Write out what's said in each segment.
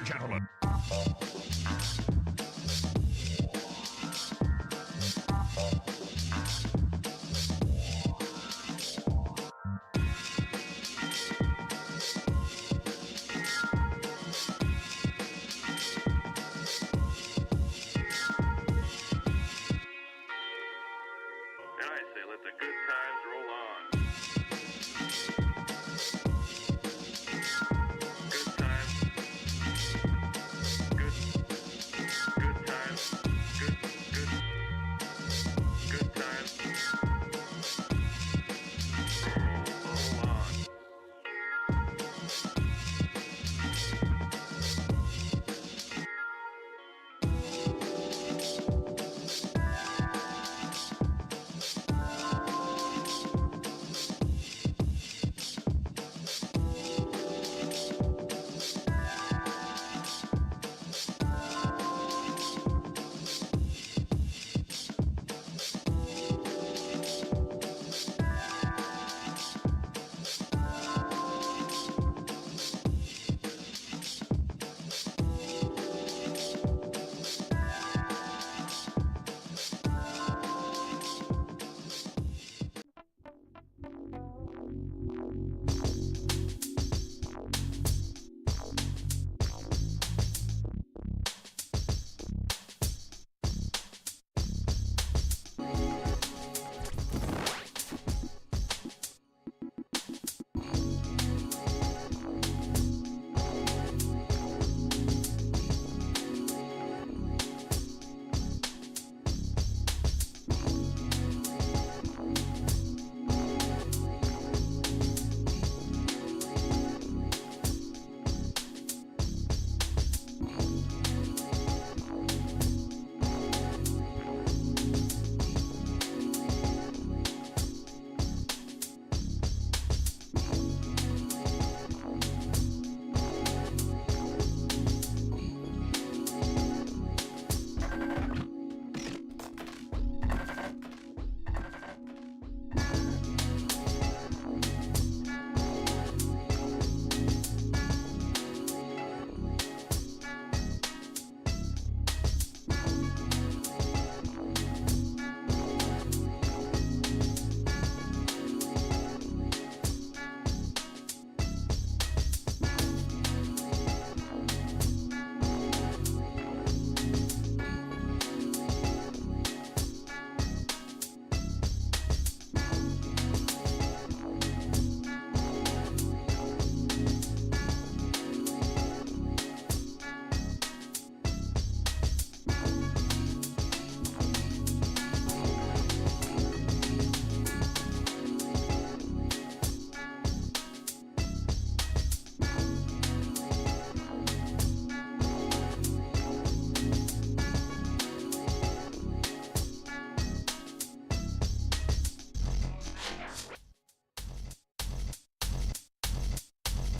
and gentlemen. And I say, let the good times roll on. Good times. Good times. Good times. Roll on.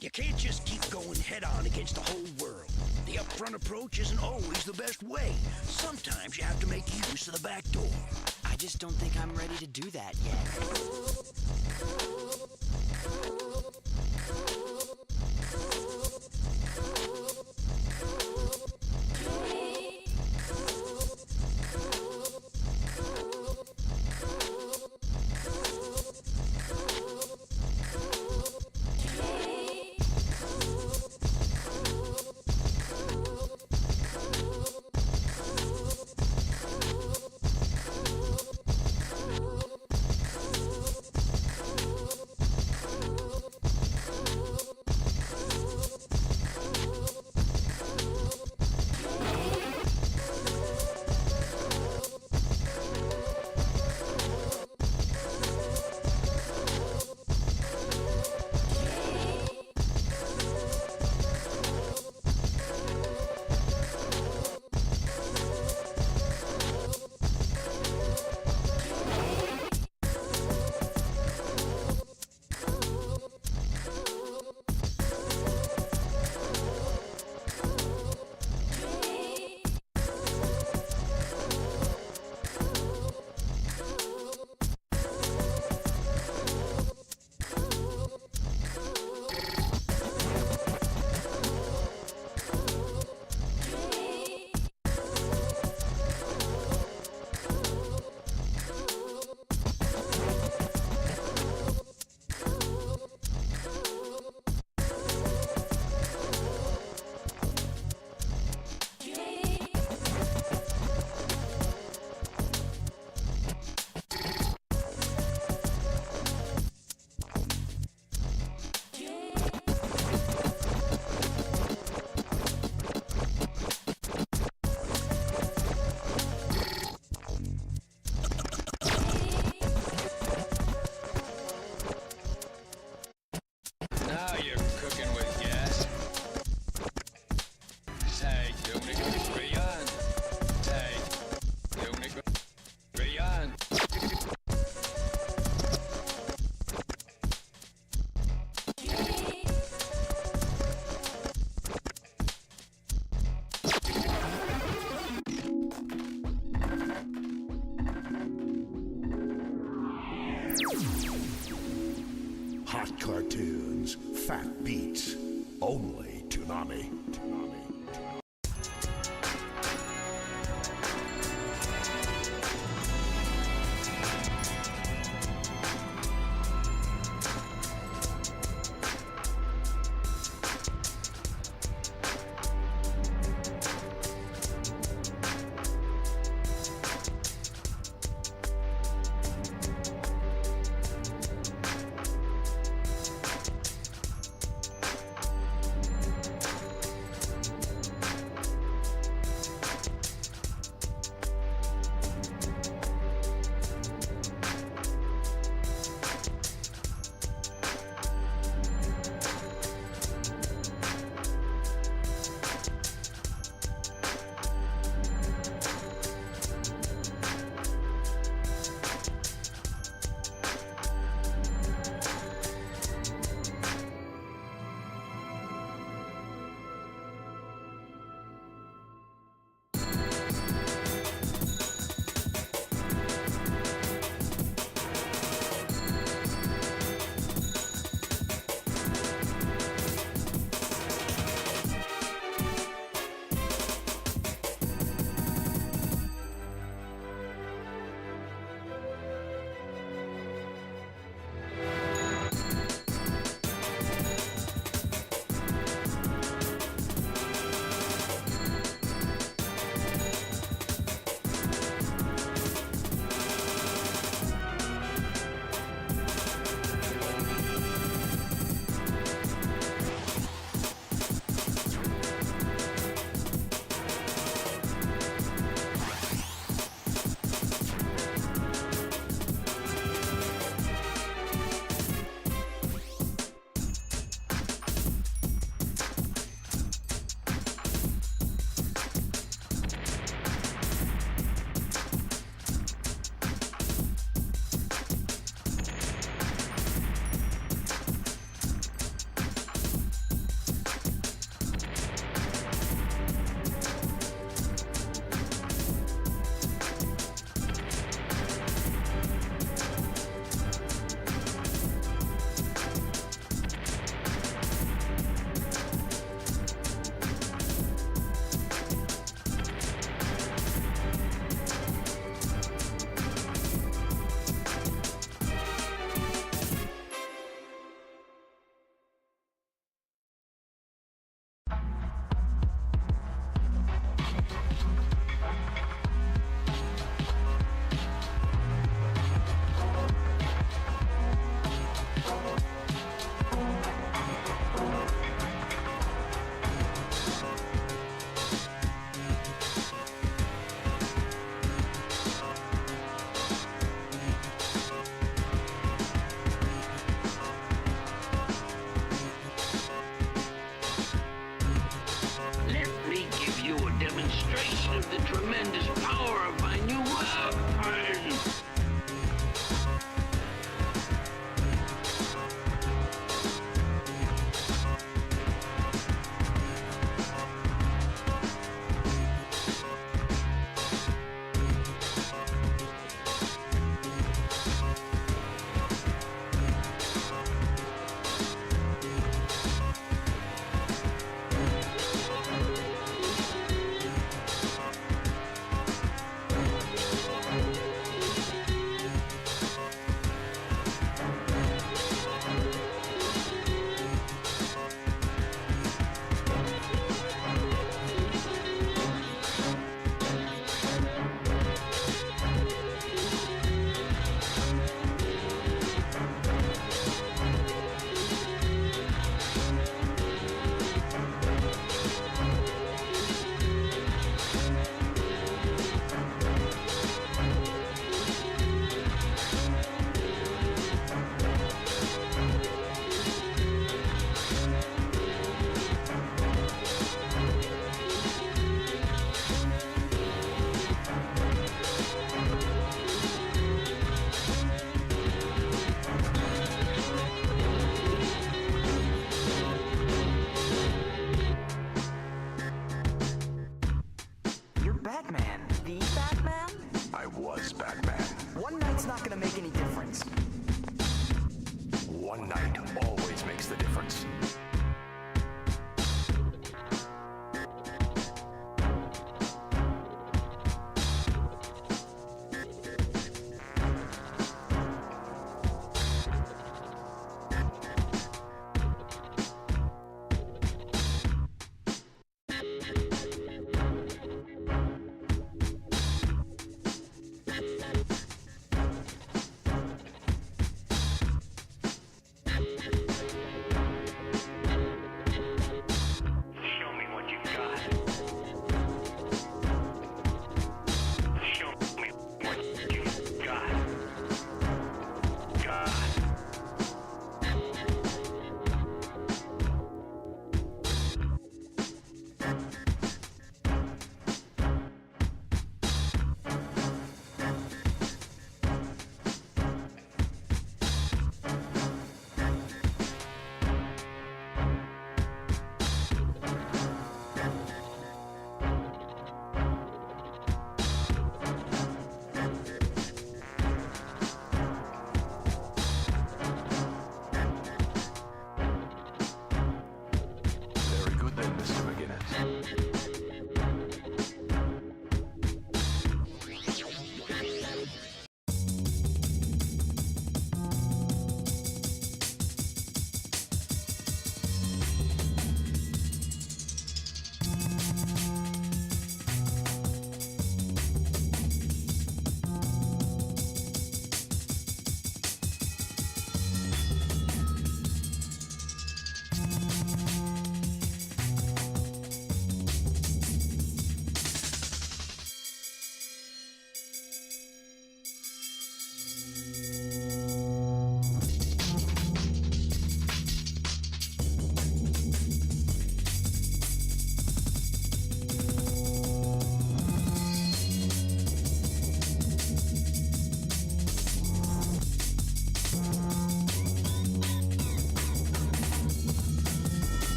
You can't just keep going head-on against the whole world. The upfront approach isn't always the best way. Sometimes you have to make use of the back door. I just don't think I'm ready to do that yet. Hot cartoons, fat beats, only Toonami.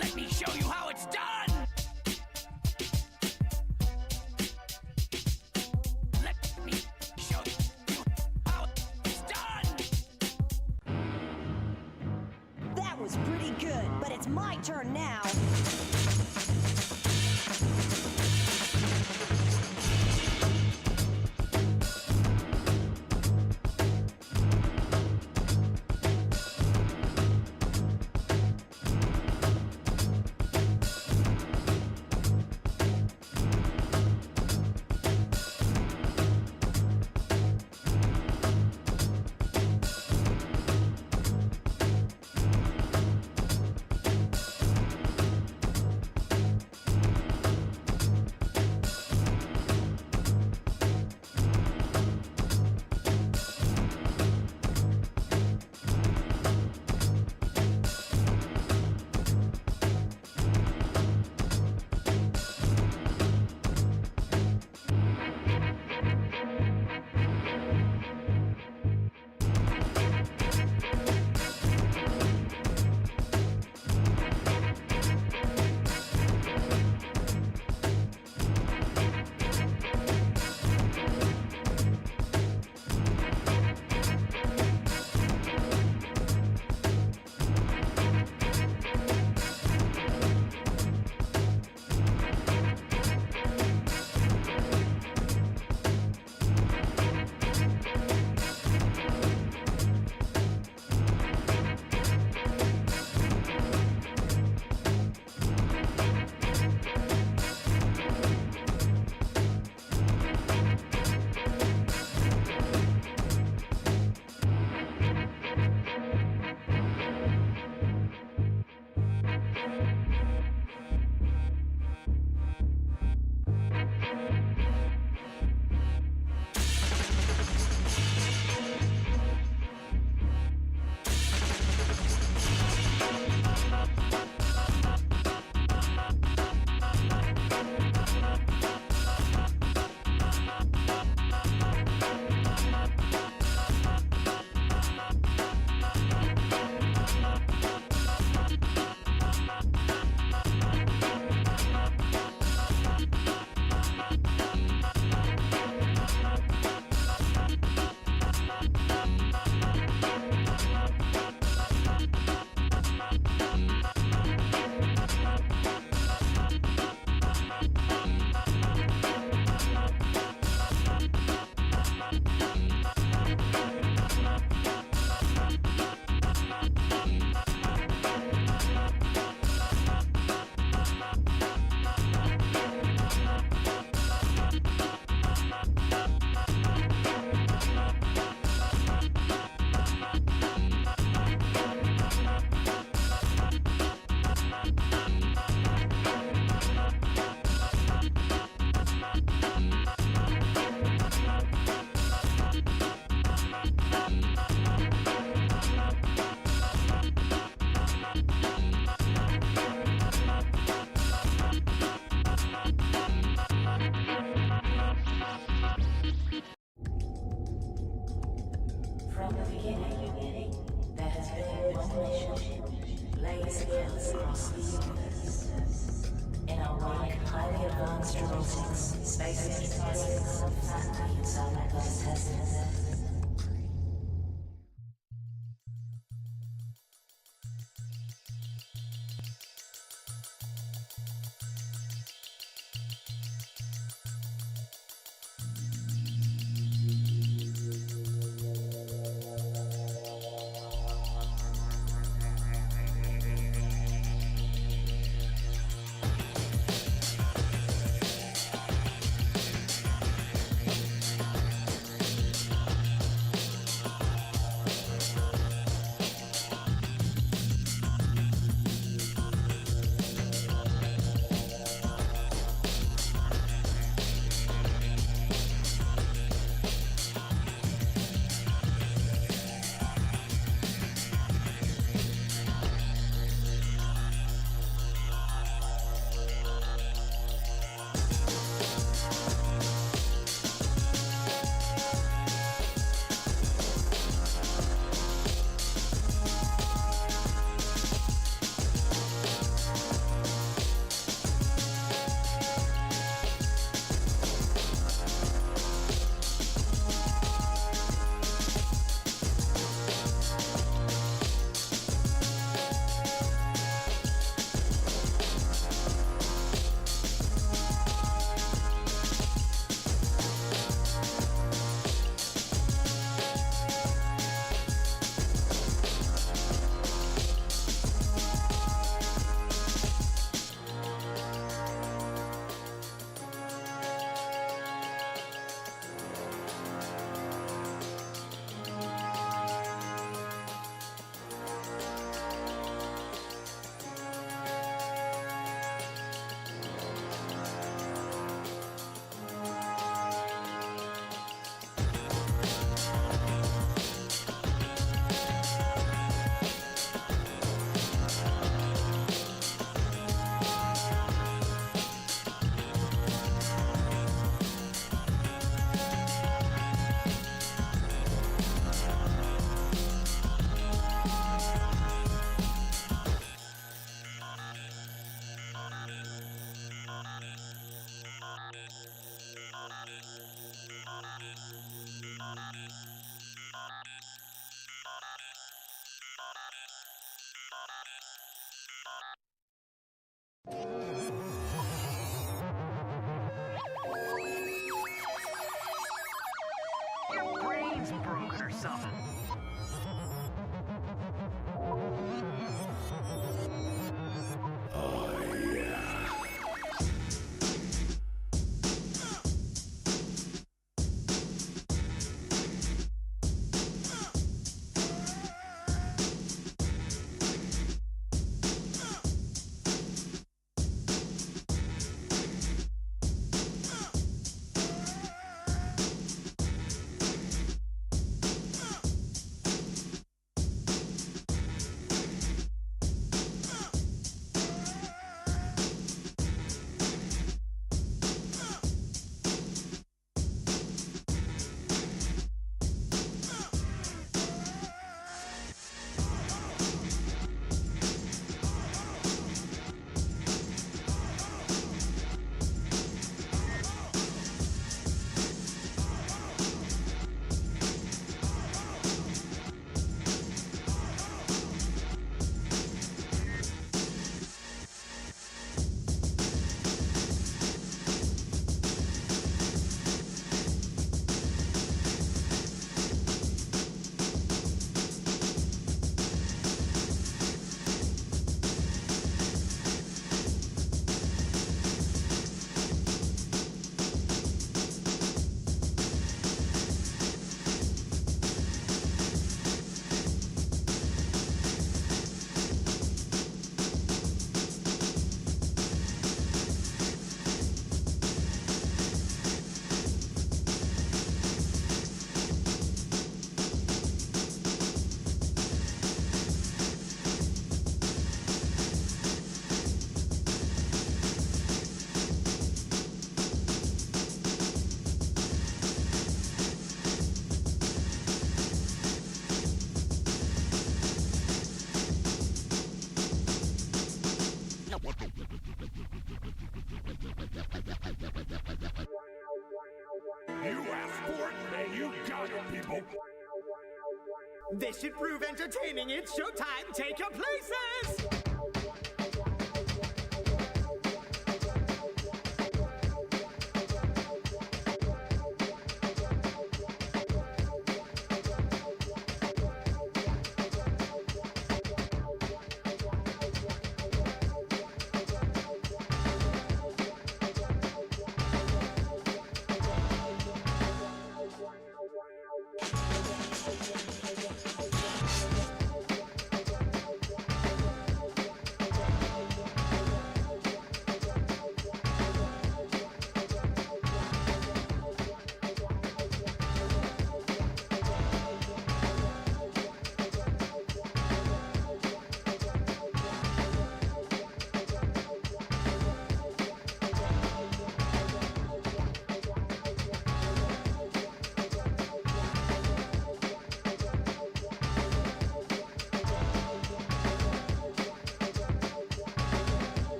Let me show you how it's done! Let me show you how it's done! That was pretty good, but it's my turn now. for it, and you got it, people. This should prove entertaining. It's showtime. Take your places!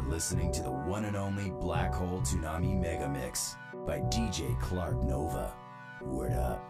Listening to the one and only Black Hole Toonami Mega Mix by DJ Clark Nova. Word up.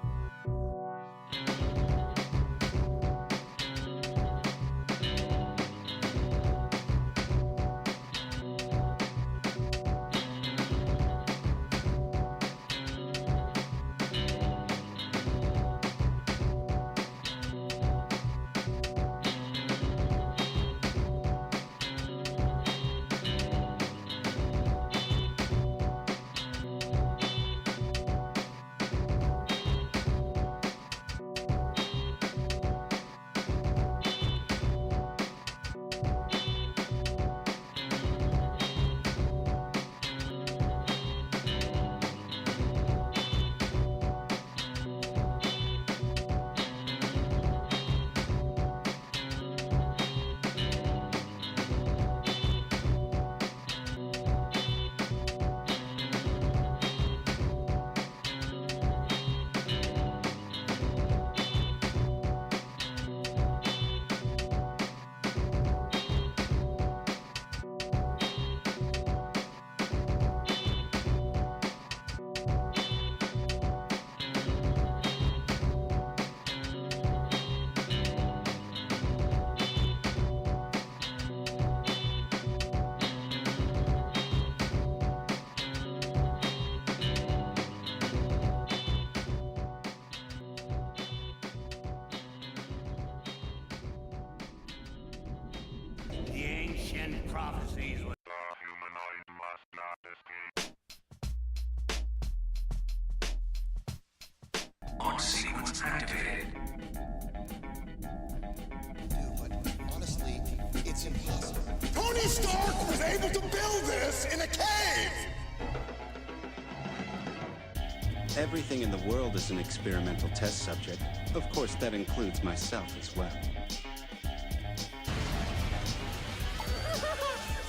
The ancient prophecies were Humanoid must not escape. Launch sequence activated. But honestly, it's impossible. Tony Stark was able to build this in a cave! Everything in the world is an experimental test subject. Of course, that includes myself as well.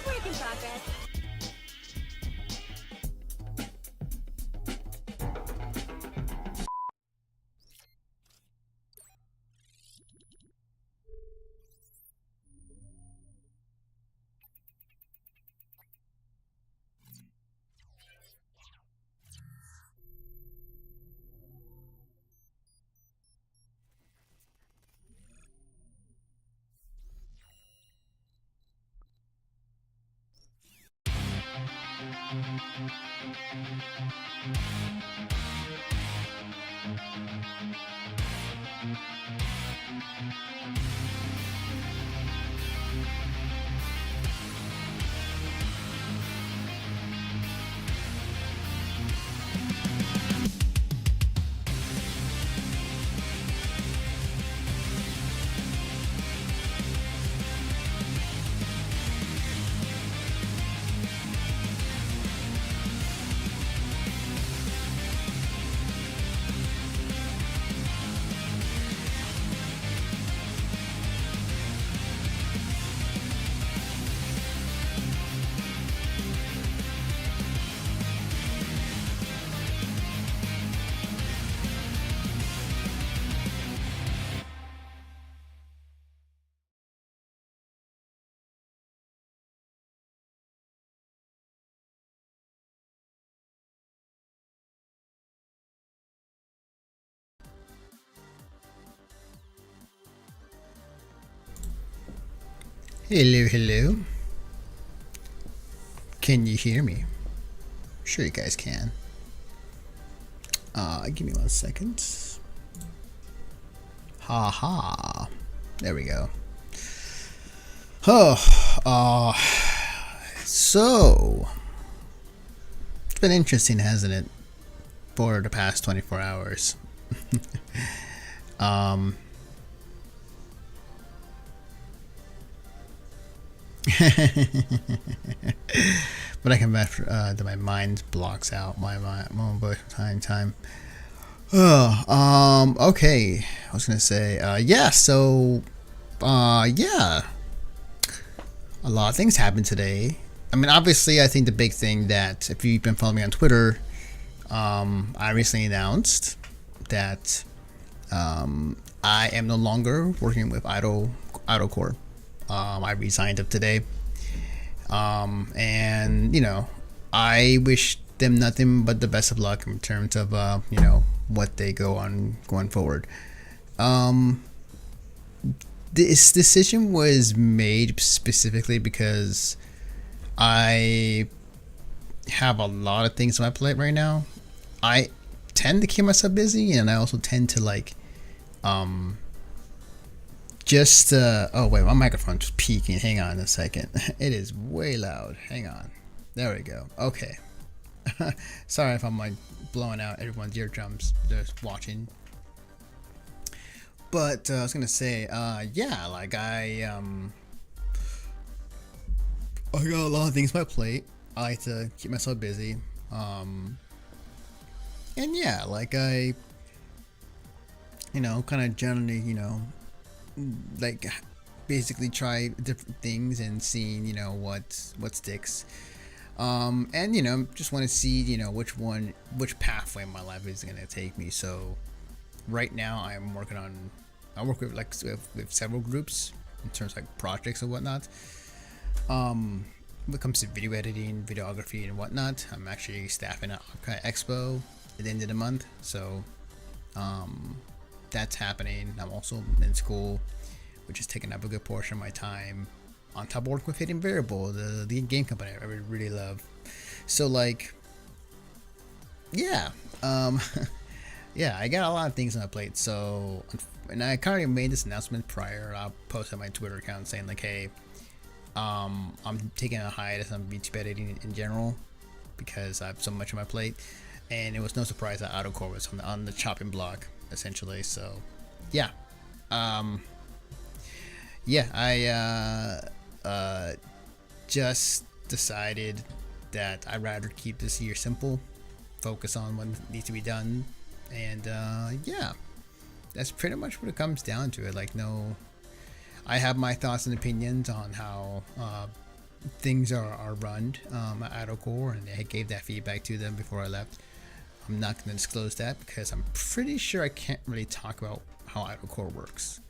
Work in progress. Hello, hello. Can you hear me? Sure you guys can. Give me 1 second. Haha. There we go. Oh, so it's been interesting, hasn't it? For the past 24 hours. But I come back that my mind blocks out my time. Okay. I was gonna say, yeah. So, yeah. A lot of things happened today. I mean, obviously, I think the big thing that if you've been following me on Twitter, I recently announced that I am no longer working with Idle Core. I resigned up today. And you know, I wish them nothing but the best of luck in terms of you know, what they going forward. This decision was made specifically because I have a lot of things on my plate right now. I tend to keep myself busy, and I also tend to like just oh wait, my microphone's peaking. Hang on a second. It is way loud. Hang on. There we go. Okay. Sorry if I'm like blowing out everyone's eardrums just watching. But I was gonna say, yeah, like I got a lot of things on my plate. I like to keep myself busy. And yeah, like I, you know, kind of generally, you know, like basically try different things and seeing, you know, what sticks. And you know, just want to see, you know, which pathway my life is gonna take me. So right now I work with like with several groups in terms of like projects and whatnot. When it comes to video editing, videography and whatnot, I'm actually staffing at Archive Expo at the end of the month. So that's happening. I'm also in school, which is taking up a good portion of my time, on top of work with Hidden Variable, the game company I really love. So like, yeah, yeah, I got a lot of things on my plate. So, and I kind of made this announcement prior. I'll post on my Twitter account saying like, hey, I'm taking a hiatus on VTuber editing in general because I have so much on my plate, and it was no surprise that AutoCore was on the chopping block essentially. So, yeah, yeah, I just decided that I'd rather keep this year simple, focus on what needs to be done, and yeah, that's pretty much what it comes down to. Like, no, I have my thoughts and opinions on how things are run at AutoCore, and I gave that feedback to them before I left. I'm not going to disclose that because I'm pretty sure I can't really talk about how AutoCore works.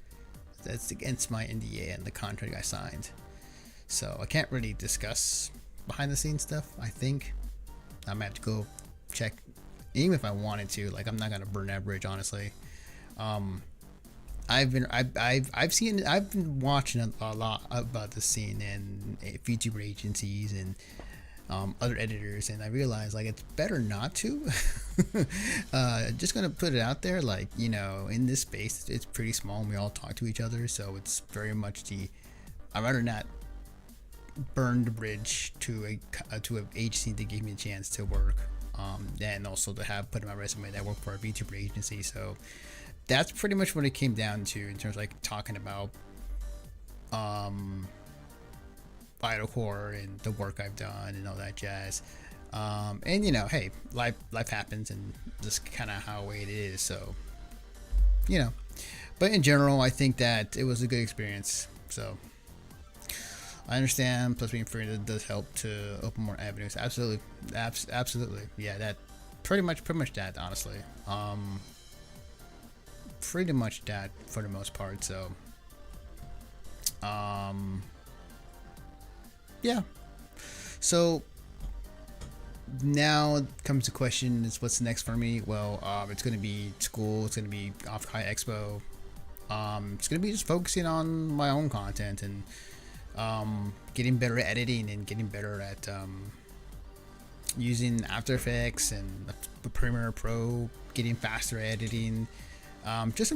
That's against my NDA and the contract I signed. So I can't really discuss behind the scenes stuff. I think I might have to go check, even if I wanted to. Like, I'm not gonna burn that bridge, honestly. I've been watching a lot about the scene and VTuber agencies and other editors, and I realized like it's better not to. Just gonna put it out there, like, you know, in this space it's pretty small and we all talk to each other, so it's very much I'd rather not burn the bridge to an agency that gave me a chance to work, and also to have put in my resume that I work for a VTuber agency. So that's pretty much what it came down to in terms of like talking about Idle Core and the work I've done and all that jazz. And you know, hey, life happens, and just kind of how it is. So, you know, but in general, I think that it was a good experience. So I understand. Plus, being free does help to open more avenues. Absolutely, absolutely. Yeah, that pretty much that. Honestly, pretty much that for the most part. So, yeah. So now comes the question: is what's next for me? Well, it's gonna be school. It's gonna be Off-Kai Expo. It's gonna be just focusing on my own content and getting better at editing and getting better at using After Effects and Premiere Pro, getting faster at editing. Just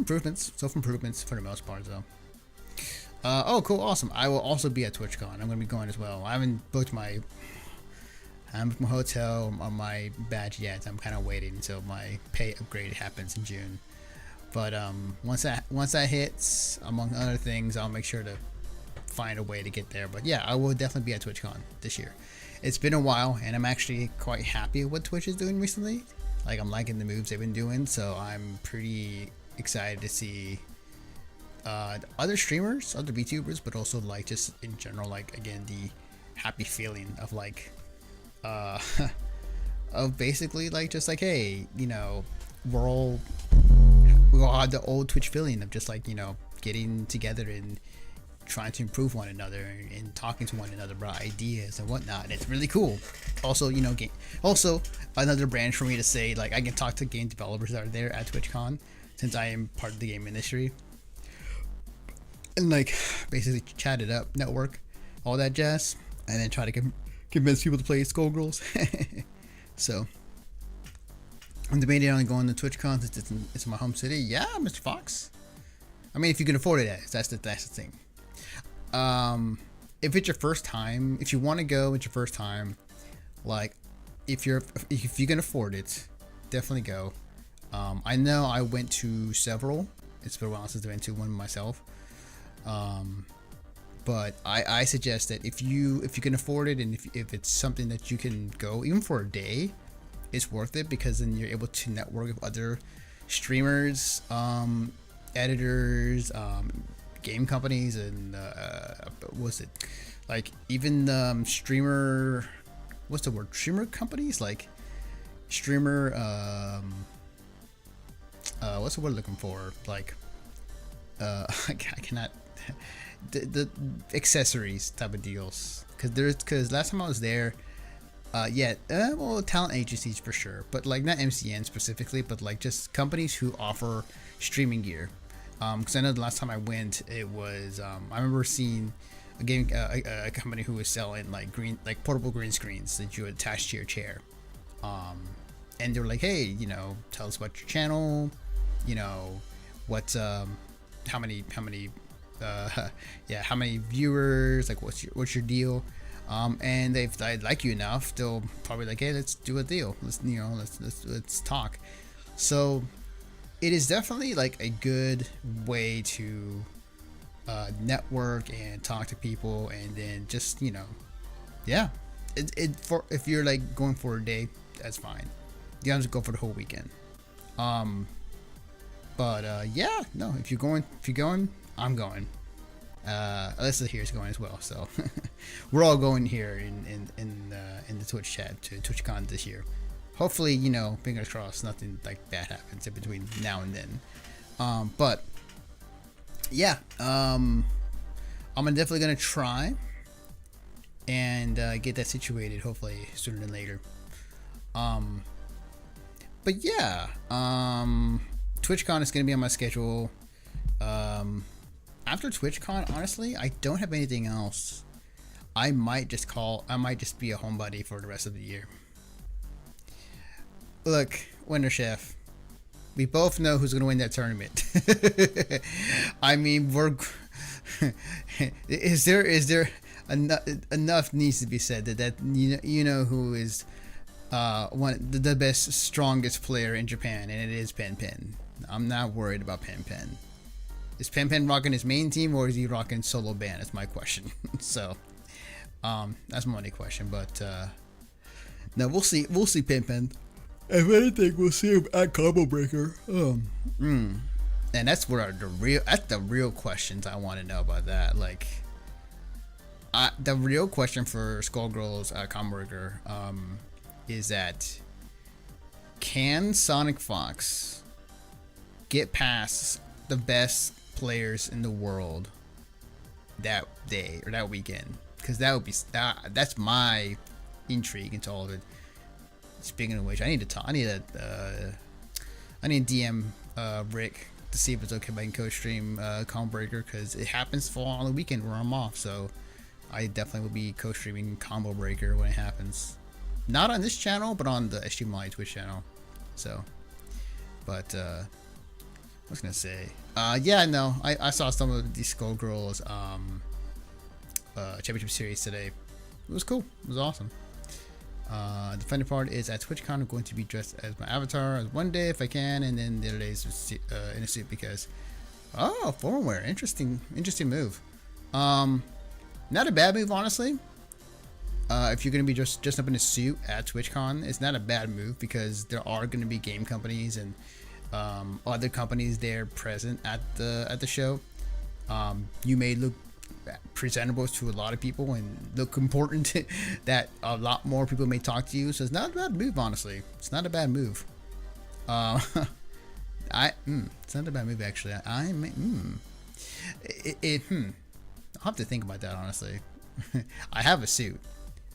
self-improvements for the most part, though. Oh, cool, awesome. I will also be at TwitchCon. I'm going to be going as well. I haven't booked my hotel or my badge yet. I'm kind of waiting until my pay upgrade happens in June. But once that hits, among other things, I'll make sure to find a way to get there. But yeah, I will definitely be at TwitchCon this year. It's been a while, and I'm actually quite happy with what Twitch is doing recently. Like, I'm liking the moves they've been doing, so I'm pretty excited to see other streamers, other VTubers, but also like just in general, like, again, the happy feeling of like of basically like just like, hey, you know, we all had the old Twitch feeling of just like, you know, getting together and trying to improve one another and talking to one another about ideas and whatnot. It's really cool. Also, you know, also another branch for me to say, like, I can talk to game developers that are there at TwitchCon, since I am part of the game industry, and like basically chat it up, network, all that jazz, and then try to convince people to play Skullgirls. So I'm debating on going to TwitchCon since it's in my home city. Yeah, Mr. Fox. I mean, if you can afford it, that's the thing. If it's your first time, if you want to go, it's your first time, like, if you can afford it, definitely go. I know I went to several. It's been a while since I went to one myself. But I suggest that if you can afford it, and if it's something that you can go even for a day, it's worth it, because then you're able to network with other streamers, editors, game companies, and what's it, like, even streamer, what's the word, streamer companies, like streamer, what's the word I'm looking for, like, I cannot, the accessories type of deals, because last time I was there, well, talent agencies for sure, but like not MCN specifically, but like just companies who offer streaming gear. Because I know the last time I went, it was I remember seeing a company who was selling like portable green screens that you would attach to your chair, and they were like, hey, you know, tell us about your channel, you know, what how many viewers, like what's your deal, and if they like you enough, they'll probably like, hey, let's do a deal, let's talk. So it is definitely like a good way to network and talk to people, and then just, you know, yeah, for if you're like going for a day, that's fine. You don't have to go for the whole weekend. But yeah, no, if you're going, I'm going. Alyssa here is going as well, so we're all going here in the Twitch chat to TwitchCon this year. Hopefully, you know, fingers crossed, nothing like bad happens in between now and then. But yeah, I'm definitely gonna try and get that situated, hopefully sooner than later. But yeah, TwitchCon is gonna be on my schedule. After TwitchCon, honestly, I don't have anything else I might just be a homebody for the rest of the year. Look, Winter Chef, we both know who's gonna win that tournament. I mean, is there enough needs to be said that you know who is the best, strongest player in Japan, and it is Pen Pen. I'm not worried about Pen Pen. Is Pen Pen rocking his main team, or is he rocking solo band? That's my question. So, that's my only question. But no, we'll see. We'll see Pen Pen. If anything, we'll see him at Combo Breaker. And that's where the real questions I want to know about that. Like, the real question for Skullgirls at Combo Breaker is that, can Sonic Fox get past the best players in the world that day or that weekend? Because that's my intrigue into all of it. Speaking of which, I need to DM Rick to see if it's okay if I can co-stream Combo Breaker, because it happens to fall on the weekend where I'm off. So I definitely will be co-streaming Combo Breaker when it happens. Not on this channel, but on the SG Molly Twitch channel. So, but I was gonna say, yeah, no, I saw some of these Skullgirls championship series today. It was cool. It was awesome. The funny part is at TwitchCon, I'm going to be dressed as my avatar as one day if I can, and then the other days in a suit because, formal wear, interesting move. Not a bad move, honestly. If you're going to be just up in a suit at TwitchCon, it's not a bad move because there are going to be game companies and other companies there present at the show. You may look presentable to a lot of people and look important that a lot more people may talk to you, so it's not a bad move, honestly. It's not a bad move. It's not a bad move, actually. I'll have to think about that, honestly. I have a suit.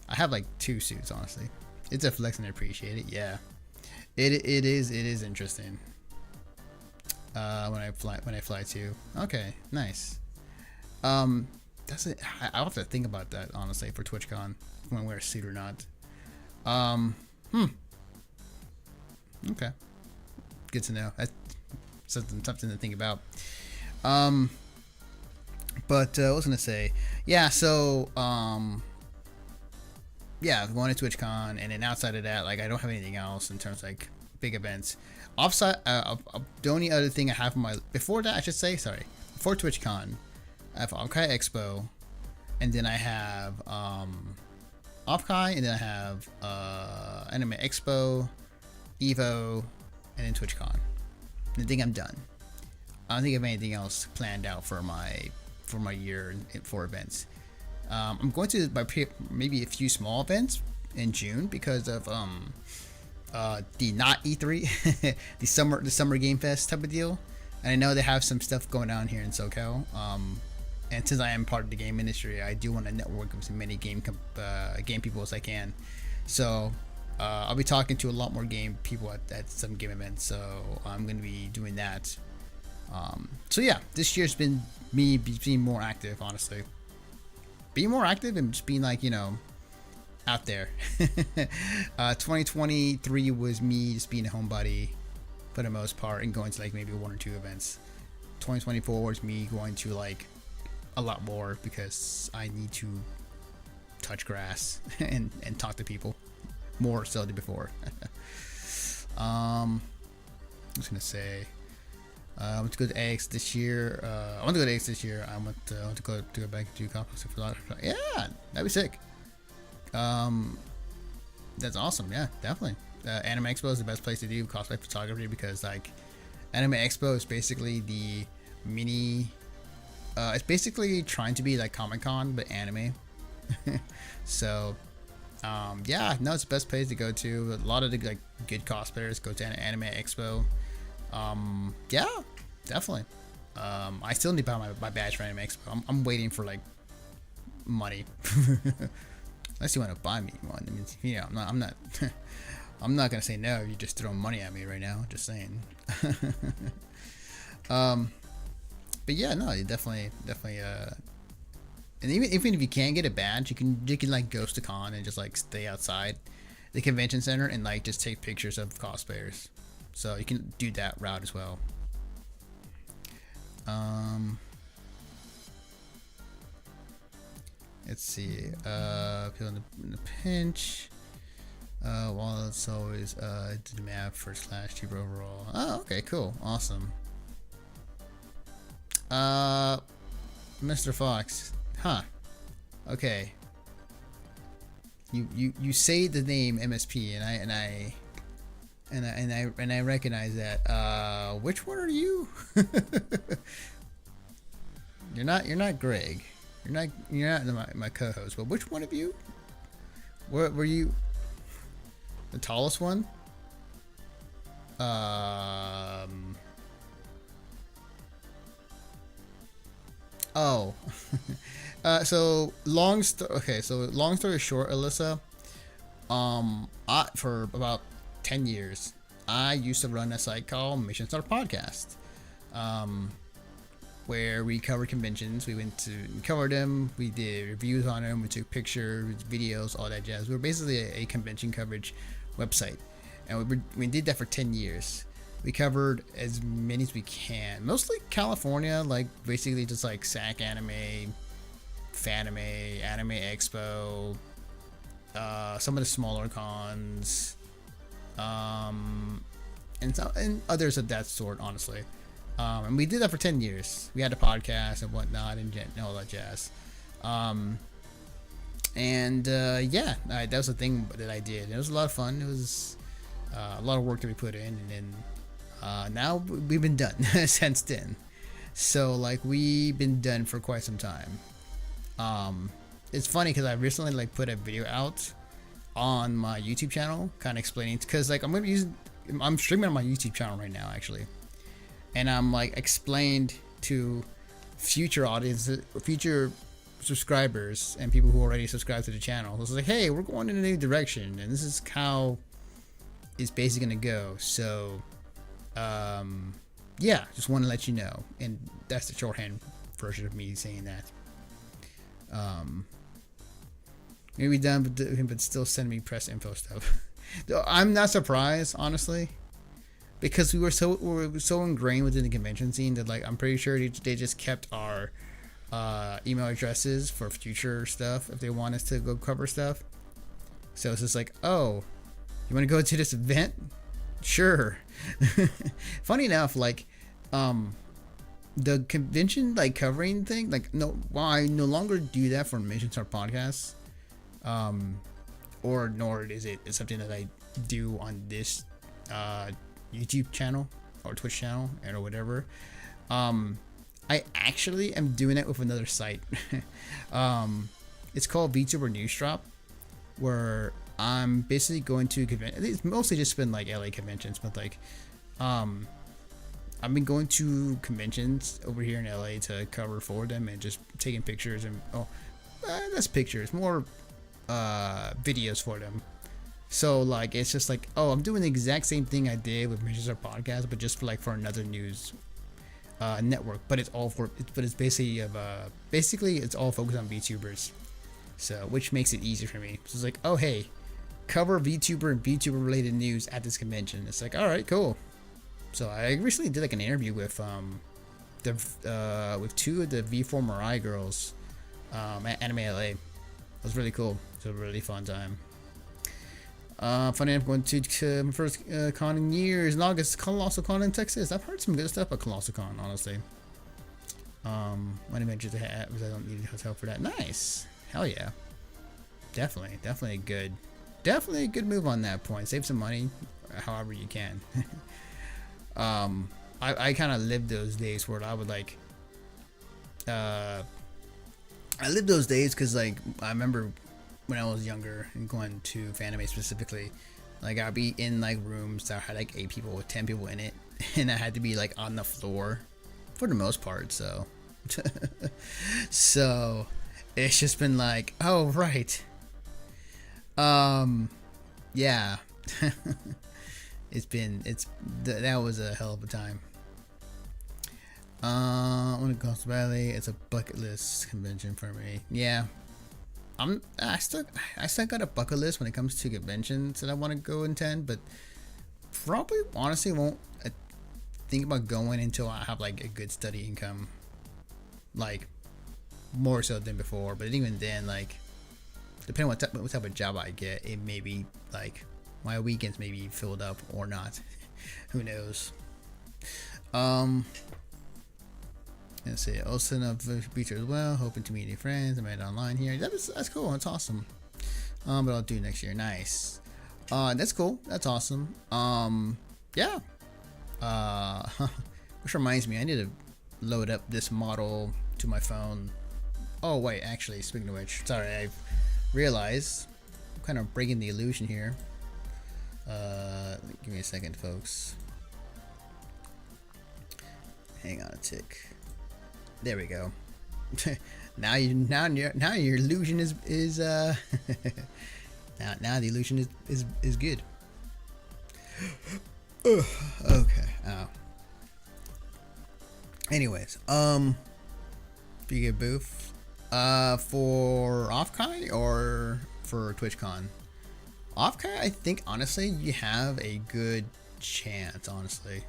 I have like 2 suits, honestly. It's a flex and I appreciate it. Yeah, it is interesting. When I fly too. Okay, nice. That's it. I'll have to think about that, honestly, for TwitchCon, when I wear a suit or not. Okay. Good to know. That's something to think about. But what was I gonna say? Yeah, so yeah, going to TwitchCon, and then outside of that, like, I don't have anything else in terms of like big events. Offside, the only other thing I have before TwitchCon, I have Offkai Expo, and then I have Offkai, and then I have Anime Expo, Evo, and then TwitchCon. I think I'm done. I don't think I have anything else planned out for my year for events. I'm going to maybe a few small events in June because of the not E3, the summer Game Fest type of deal. And I know they have some stuff going on here in SoCal. And since I am part of the game industry, I do want to network with as many game people as I can. So I'll be talking to a lot more game people at some game events. So I'm going to be doing that. So yeah, this year's been me being more active, honestly. Being more active and just being like, out there. 2023 was me just being a homebody for the most part and going to like maybe 1 or 2 events. 2024 was me going to like a lot more because I need to touch grass and talk to people more so than before. I was gonna say I want to go to AX this year. I want to go to AX this year. I want to go back to Complex for a lot. Yeah, that'd be sick. That's awesome. Yeah, definitely. Anime Expo is the best place to do cosplay photography because like Anime Expo is basically the mini. It's basically trying to be like Comic-Con but anime. So, yeah, no, it's the best place to go to. A lot of the like good cosplayers go to Anime Expo. Yeah, definitely. I still need to buy my badge for Anime Expo. I'm waiting for like money. Unless you want to buy me one. I mean, I'm not I'm not gonna say no. You just throw money at me right now. Just saying. But yeah, no, you definitely and even if you can't get a badge, you can like ghost a con and just like stay outside the convention center and like just take pictures of cosplayers. So you can do that route as well. Let's see. People in the pinch. While it's always did the map first class, cheaper overall. Oh, okay, cool, awesome. Mr. Fox, huh? Okay. You say the name MSP, and I recognize that. Which one are you? You're not Greg. You're not my co-host. But which one of you? Were you? The tallest one? Oh. So long story short, Alyssa. For about 10 years, I used to run a site called Mission Star Podcast. Where we covered conventions. We went to cover them. We did reviews on them. We took pictures, videos, all that jazz. We were basically a convention coverage website, and we did that for 10 years. We covered as many as we can, mostly California, like basically just like SAC Anime, Fanime, Anime Expo, some of the smaller cons, and others of that sort, honestly. And we did that for 10 years. We had a podcast and whatnot and all that jazz. Yeah, that was the thing that I did. It was a lot of fun. It was a lot of work that we put in, and then now we've been done since then. So like we've been done for quite some time. It's funny because I recently like put a video out on my YouTube channel, kind of explaining, because like I'm streaming on my YouTube channel right now actually. And I'm like explained to future audiences, future subscribers, and people who already subscribe to the channel. So it's like, hey, we're going in a new direction, and this is how it's basically gonna go. So, yeah, just want to let you know, and that's the shorthand version of me saying that. Maybe done, but still send me press info stuff. I'm not surprised, honestly. Because we were so ingrained within the convention scene that like I'm pretty sure they just kept our email addresses for future stuff if they want us to go cover stuff. So it's just like, oh, you want to go to this event? Sure. Funny enough, like the convention like covering thing, like I no longer do that for Mission Star Podcasts, nor is it something that I do on this YouTube channel or Twitch channel or whatever. I actually am doing it with another site. It's called VTuber News Drop, where I'm basically going to convention. It's mostly just been like LA conventions, but like I've been going to conventions over here in LA to cover for them and just taking pictures and that's pictures, more videos for them. So like it's just like, oh, I'm doing the exact same thing I did with Mission Star Podcast, but just for another news network. But it's basically it's all focused on VTubers. So which makes it easier for me. So it's like, oh hey, cover VTuber and VTuber related news at this convention. It's like, all right, cool. So I recently did like an interview with with two of the V4 Mirai girls at Anime LA. It was really cool. It was a really fun time. Funny enough, going to my first con in years in August, Colossal Con in Texas. I've heard some good stuff about Colossal Con, honestly. Might adventure to have, because I don't need a hotel for that. Nice, hell yeah, definitely a good move on that point. Save some money, however you can. I kind of lived those days where I would like, I lived those days because like I remember when I was younger and going to Fanime specifically, like I'd be in like rooms that had like 8 people with 10 people in it, and I had to be like on the floor for the most part. So so it's just been like, oh right, yeah. That was a hell of a time. Let When it comes to Valley, it's a bucket list convention for me. Yeah, I still got a bucket list when it comes to conventions that I want to go attend, but probably honestly won't think about going until I have like a good study income, like more so than before. But even then, like depending on what type of job I get, it may be like my weekends may be filled up or not. Who knows? Let's see. Also enough feature as well. Hoping to meet new friends. I made it online here. That's cool. That's awesome. But I'll do it next year. Nice. That's cool. That's awesome. Yeah. Which reminds me, I need to load up this model to my phone. Oh wait, actually, speaking of which, sorry, I realized I'm kind of breaking the illusion here. Give me a second, folks. Hang on a tick. There we go. now your illusion is now the illusion is good. Okay. Oh. Anyways, big booth. For Offkai or for TwitchCon? Offkai, I think honestly you have a good chance. Honestly,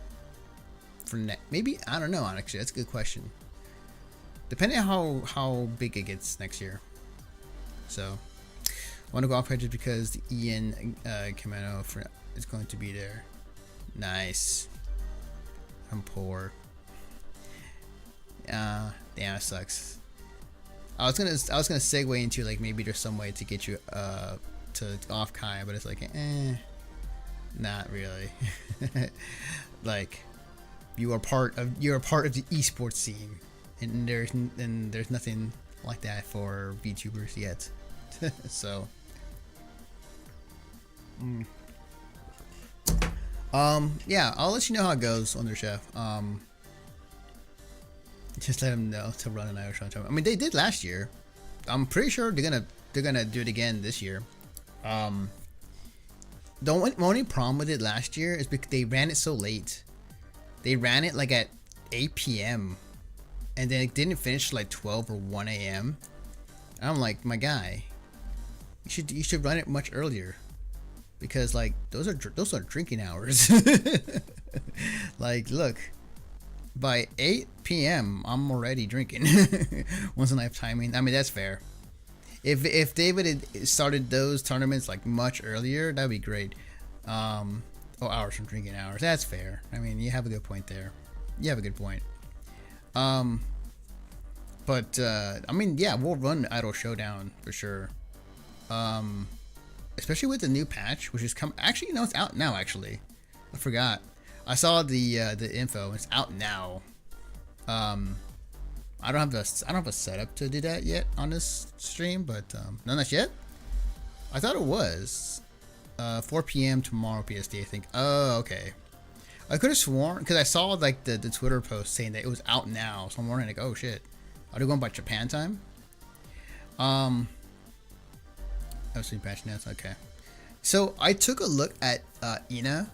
for maybe I don't know. Actually, that's a good question. Depending on how big it gets next year. So, I want to go Offkai just because the Ian Kameno is going to be there. Nice. I'm poor. Damn, it sucks. I was gonna segue into like maybe there's some way to get you to Offkai, but it's like not really. Like you are part of the esports scene, and there's nothing like that for VTubers yet. So yeah, I'll let you know how it goes, Underchef. Just let them know to run an Irish tournament. I mean, they did last year. I'm pretty sure they're gonna do it again this year. The only problem with it last year is because they ran it so late. They ran it like at 8 p.m. and then it didn't finish like 12 or 1 a.m. And I'm like, my guy, you should run it much earlier, because like those are drinking hours. Like, look. By 8 p.m. I'm already drinking. Once I have timing. I mean, that's fair. If David had started those tournaments like much earlier, that'd be great. Hours from drinking hours. That's fair. I mean, you have a good point there. You have a good point. But I mean, yeah, we'll run Idol Showdown for sure. Especially with the new patch, which is actually, it's out now. Actually, I forgot. I saw the info. It's out now. I don't have a setup to do that yet on this stream, but no, not yet. I thought it was 4 p.m. tomorrow PST, I think. Oh, okay. I could have sworn, because I saw like the Twitter post saying that it was out now, so I'm wondering like, oh shit, are they going by Japan time? Oh, so patch notes. Okay. So I took a look at Ina.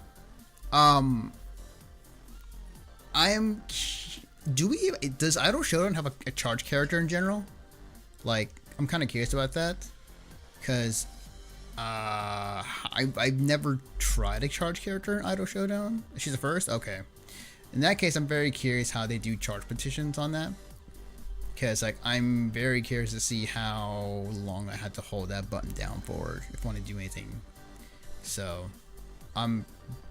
Does Idol Showdown have a charge character in general? Like, I'm kind of curious about that, because I've never tried a charge character in Idol Showdown. She's the first? Okay. In that case, I'm very curious how they do charge petitions on that, because like I'm very curious to see how long I had to hold that button down for if I want to do anything. So I'm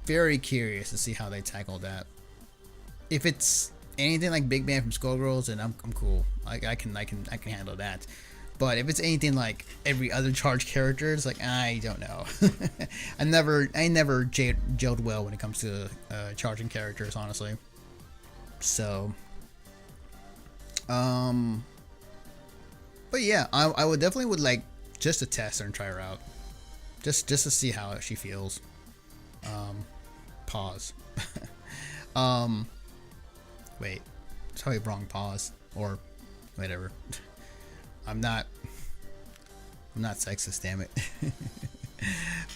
very curious to see how they tackle that. If it's anything like Big Bang from Skullgirls, then I'm cool. I can handle that. But if it's anything like every other charge character, it's like I don't know. I never gelled well when it comes to charging characters, honestly. So, but yeah, I would definitely like just to test her and try her out, just to see how she feels. Pause. Wait, it's probably wrong pause or whatever. I'm not sexist, damn it.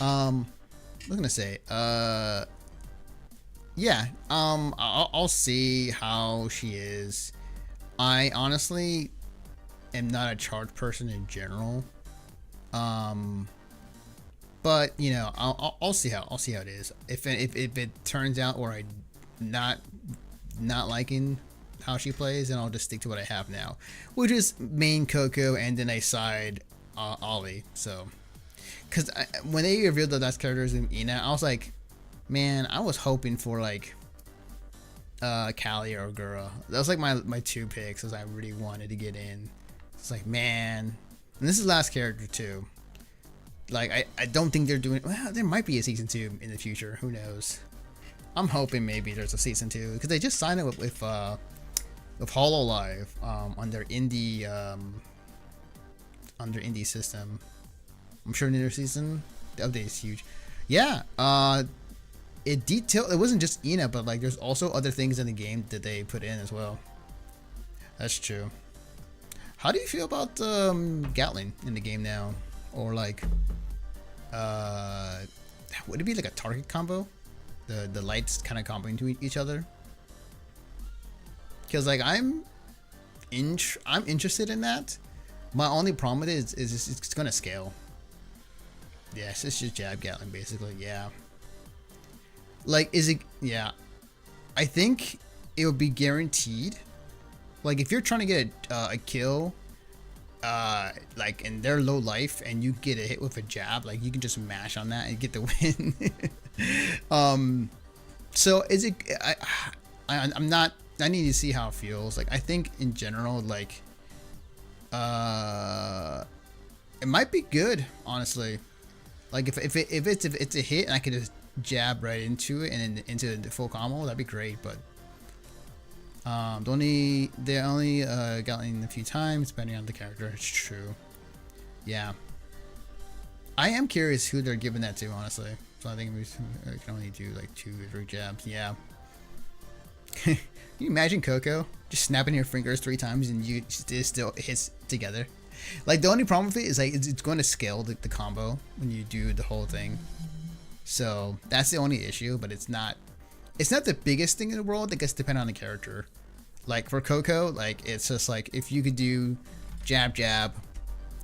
I was gonna say, yeah, I'll see how she is. I honestly am not a chart person in general. But you know, I'll see how it is. If it turns out or I not liking how she plays, then I'll just stick to what I have now, which is main Coco and then a side Ollie. So, because when they revealed the last characters in Ina, I was like, man, I was hoping for like Callie or Gura. That was like my two picks as I really wanted to get in. It's like, man, and this is last character too. Like I don't think they're doing well. There might be a season 2 in the future. Who knows? I'm hoping maybe there's a season 2 because they just signed it with Hololive on their indie system. I'm sure another season. The update is huge. Yeah. It wasn't just Ina, but like there's also other things in the game that they put in as well. That's true. How do you feel about Gatling in the game now? Or like would it be like a target combo? The lights kind of comboing to each other? Because like I'm interested in that. My only problem with it is it's gonna scale. Yes, it's just jab Gatling basically. Yeah. Like, is it? Yeah, I think it would be guaranteed. Like, if you're trying to get a kill, like in their low life, and you get a hit with a jab, like you can just mash on that and get the win. So is it? I'm not. I need to see how it feels. Like, I think in general, like, it might be good, honestly. Like, if it's a hit and I could just jab right into it and then into the full combo, that'd be great. But they only got in a few times depending on the character. It's true. Yeah, I am curious who they're giving that to, honestly. So I think we can only do like 2 or 3 jabs. Yeah. Can you imagine Coco just snapping your fingers 3 times and it still hits together? Like, the only problem with it is like it's going to scale the combo when you do the whole thing. So that's the only issue, but it's not the biggest thing in the world. I guess depending on the character. Like for Coco, like it's just like if you could do jab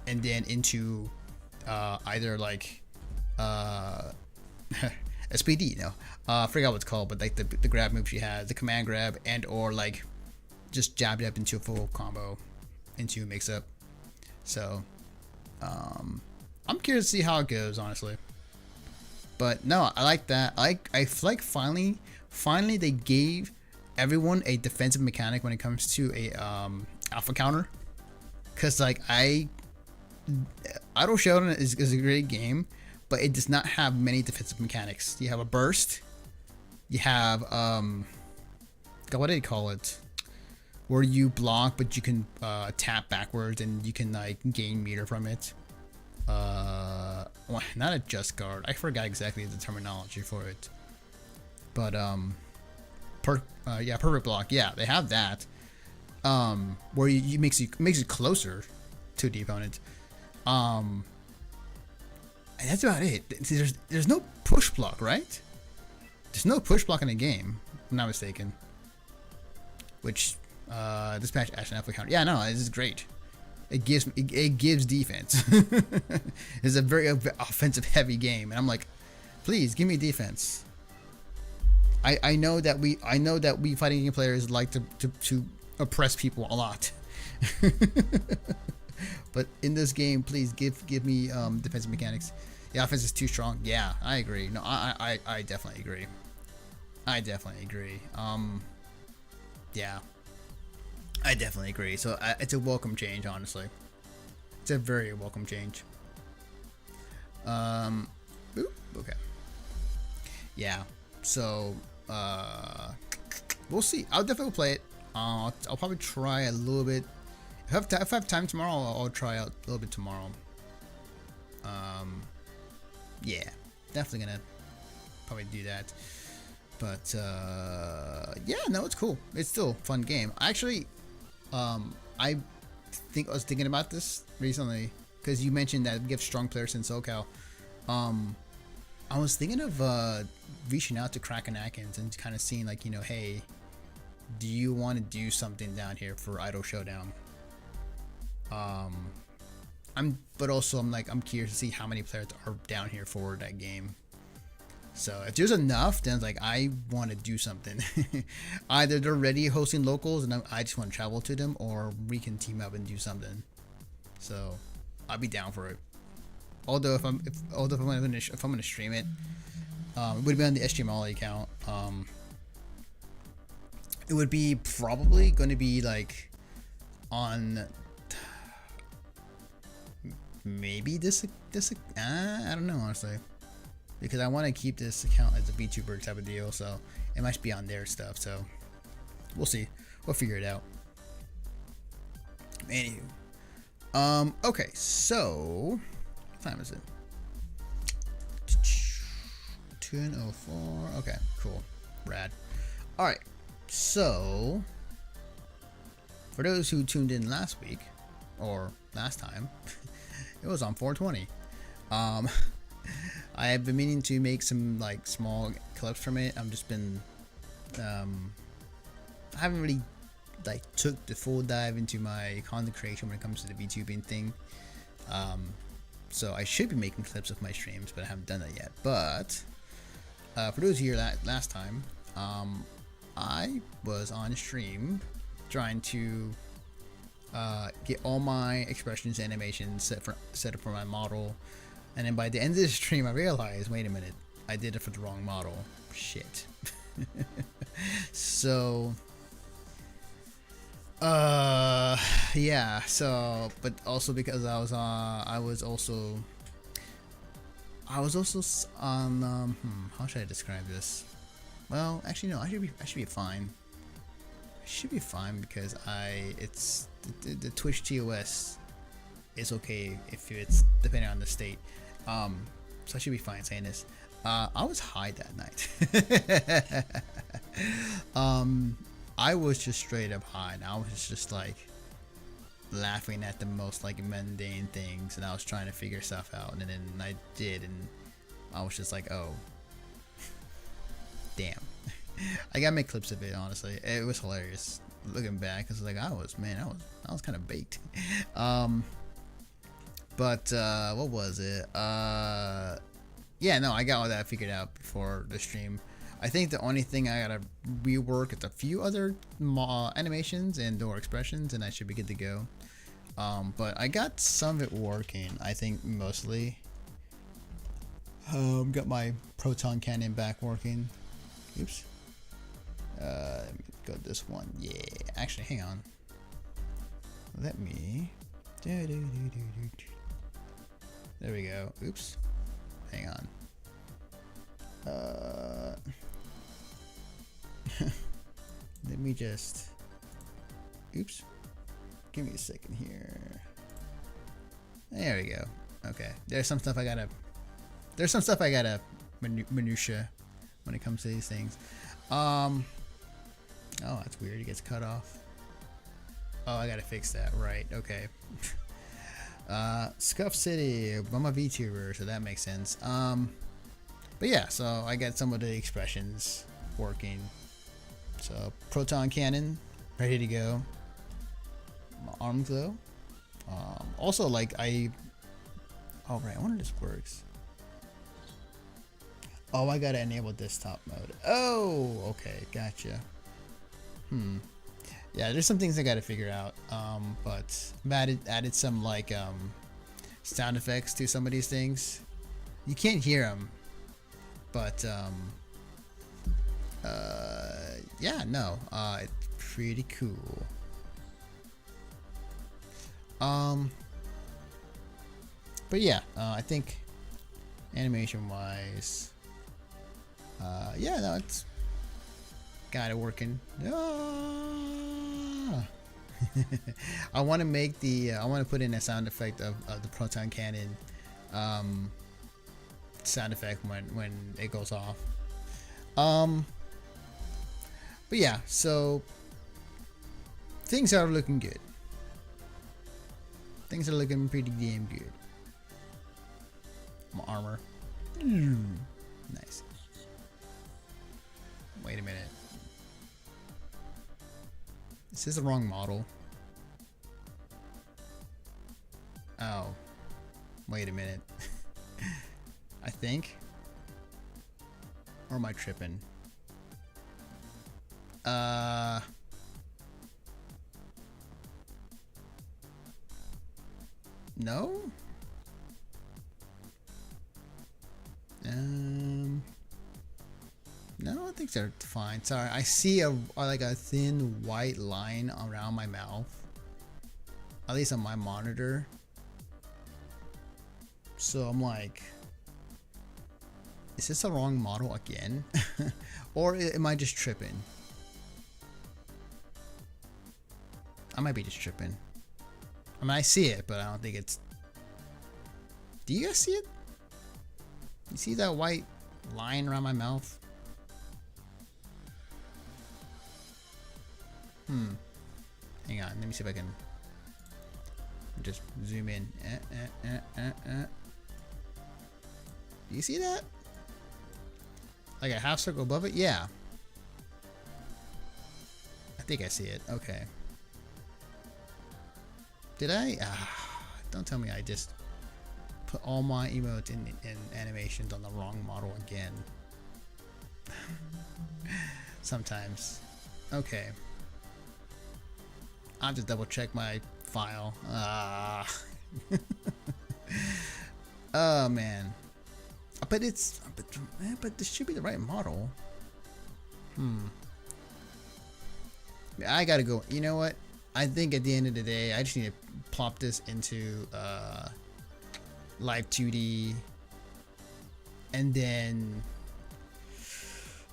and then into either like SPD, I forgot what it's called, but like the grab move she has, the command grab, and or like just jab into a full combo into a mix up. So I'm curious to see how it goes, honestly. But no, I like that. I feel like finally they gave everyone a defensive mechanic when it comes to a alpha counter. Cause like Auto Showdown is a great game, but it does not have many defensive mechanics. You have a burst. You have God, what do you call it? Where you block, but you can tap backwards and you can like gain meter from it. Well, not a just guard. I forgot exactly the terminology for it. But perfect block. Yeah, they have that. Where you makes you closer to the opponent. And that's about it. There's no push block, right? There's no push block in the game, if I'm not mistaken. Which dispatch action alpha counter. Yeah, no, this is great. It gives defense. It's a very offensive heavy game, and I'm like, please give me defense. I know that we fighting game players like to oppress people a lot. But in this game, please give me defensive mechanics. The offense is too strong. Yeah, I agree. No, I definitely agree. Yeah. I definitely agree. So it's a welcome change, honestly. It's a very welcome change. Okay. Yeah. So we'll see. I'll definitely play it. I'll probably try a little bit. If I have time tomorrow, I'll try out a little bit tomorrow. Yeah, definitely gonna probably do that. But yeah, no, it's cool. It's still a fun game. Actually, I was thinking about this recently because you mentioned that we have strong players in SoCal. I was thinking of reaching out to Kraken Atkins and kind of seeing like, hey, do you want to do something down here for Idol Showdown? But also I'm curious to see how many players are down here for that game. So if there's enough, then it's like I want to do something. Either they're already hosting locals and I just want to travel to them, or we can team up and do something. So I'll be down for it. Although if I'm gonna stream it, it would be on the SGMolly account. It would be probably going to be like on maybe this I don't know, honestly, because I want to keep this account as a VTuber type of deal, so it might be on their stuff. So we'll see. We'll figure it out. Anywho, okay, so what time is it? 10:04. Okay, cool, rad. All right, so for those who tuned in last week or last time, it was on 420. I have been meaning to make some like small clips from it. I've just been I haven't really like took the full dive into my content creation when it comes to the VTubing thing. So I should be making clips of my streams, but I haven't done that yet. But for those here last time, I was on stream trying to get all my expressions and animations set up for my model, and then by the end of the stream I realized, wait a minute, I did it for the wrong model. Shit. So yeah, so but also because I was also on how should I describe this? Well, actually no, I should be fine. I should be fine because it's the Twitch TOS is okay if it's depending on the state. So I should be fine saying this. I was high that night. I was just straight up high, and I was just like laughing at the most like mundane things, and I was trying to figure stuff out, and then I did, and I was just like, oh damn. I gotta make clips of it, honestly. It was hilarious looking back, because like I was kind of baked. But what was it? Yeah, no, I got all that figured out before the stream. I think the only thing I gotta rework is a few other animations and or expressions, and I should be good to go. But I got some of it working, I think, mostly. Got my proton cannon back working. Oops. Let me go this one. Yeah, actually, hang on. Let me. There we go. Oops. Hang on. Let me just. Oops. Give me a second here. There we go. Okay. There's some stuff I gotta minutia when it comes to these things. Oh, that's weird. It gets cut off. Oh, I gotta fix that. Right. Okay. Scuff City. I'm a VTuber, so that makes sense. But yeah, so I got some of the expressions working. So proton cannon, ready to go. My arm glow. Also, like oh right, I wonder if this works. Oh, I gotta enable desktop mode. Oh, okay, gotcha. Yeah, there's some things I gotta figure out. But I've added some like sound effects to some of these things. You can't hear them, but yeah, no, it's pretty cool. But yeah, I think animation wise, yeah, no, it's got it working. I want to make I want to put in a sound effect of the proton cannon sound effect when it goes off. But yeah, so things are looking good. Things are looking pretty damn good. My armor. Nice. Wait a minute. Is this the wrong model? Oh. Wait a minute. I think. Or am I tripping? No? No, I think they're fine. Sorry, I see like a thin white line around my mouth. At least on my monitor. So I'm like, is this the wrong model again? Or am I just tripping? I might be just tripping. I mean, I see it, but I don't think it's... Do you guys see it? You see that white line around my mouth? Hang on, let me see if I can just zoom in. Do you see that? Like a half circle above it? Yeah. I think I see it. Okay. Did I? Don't tell me I just put all my emotes in animations on the wrong model again. Sometimes. Okay. I'll just double check my file. Oh man. But it's but this should be the right model. I gotta go. You know what? I think at the end of the day, I just need to plop this into Live 2D and then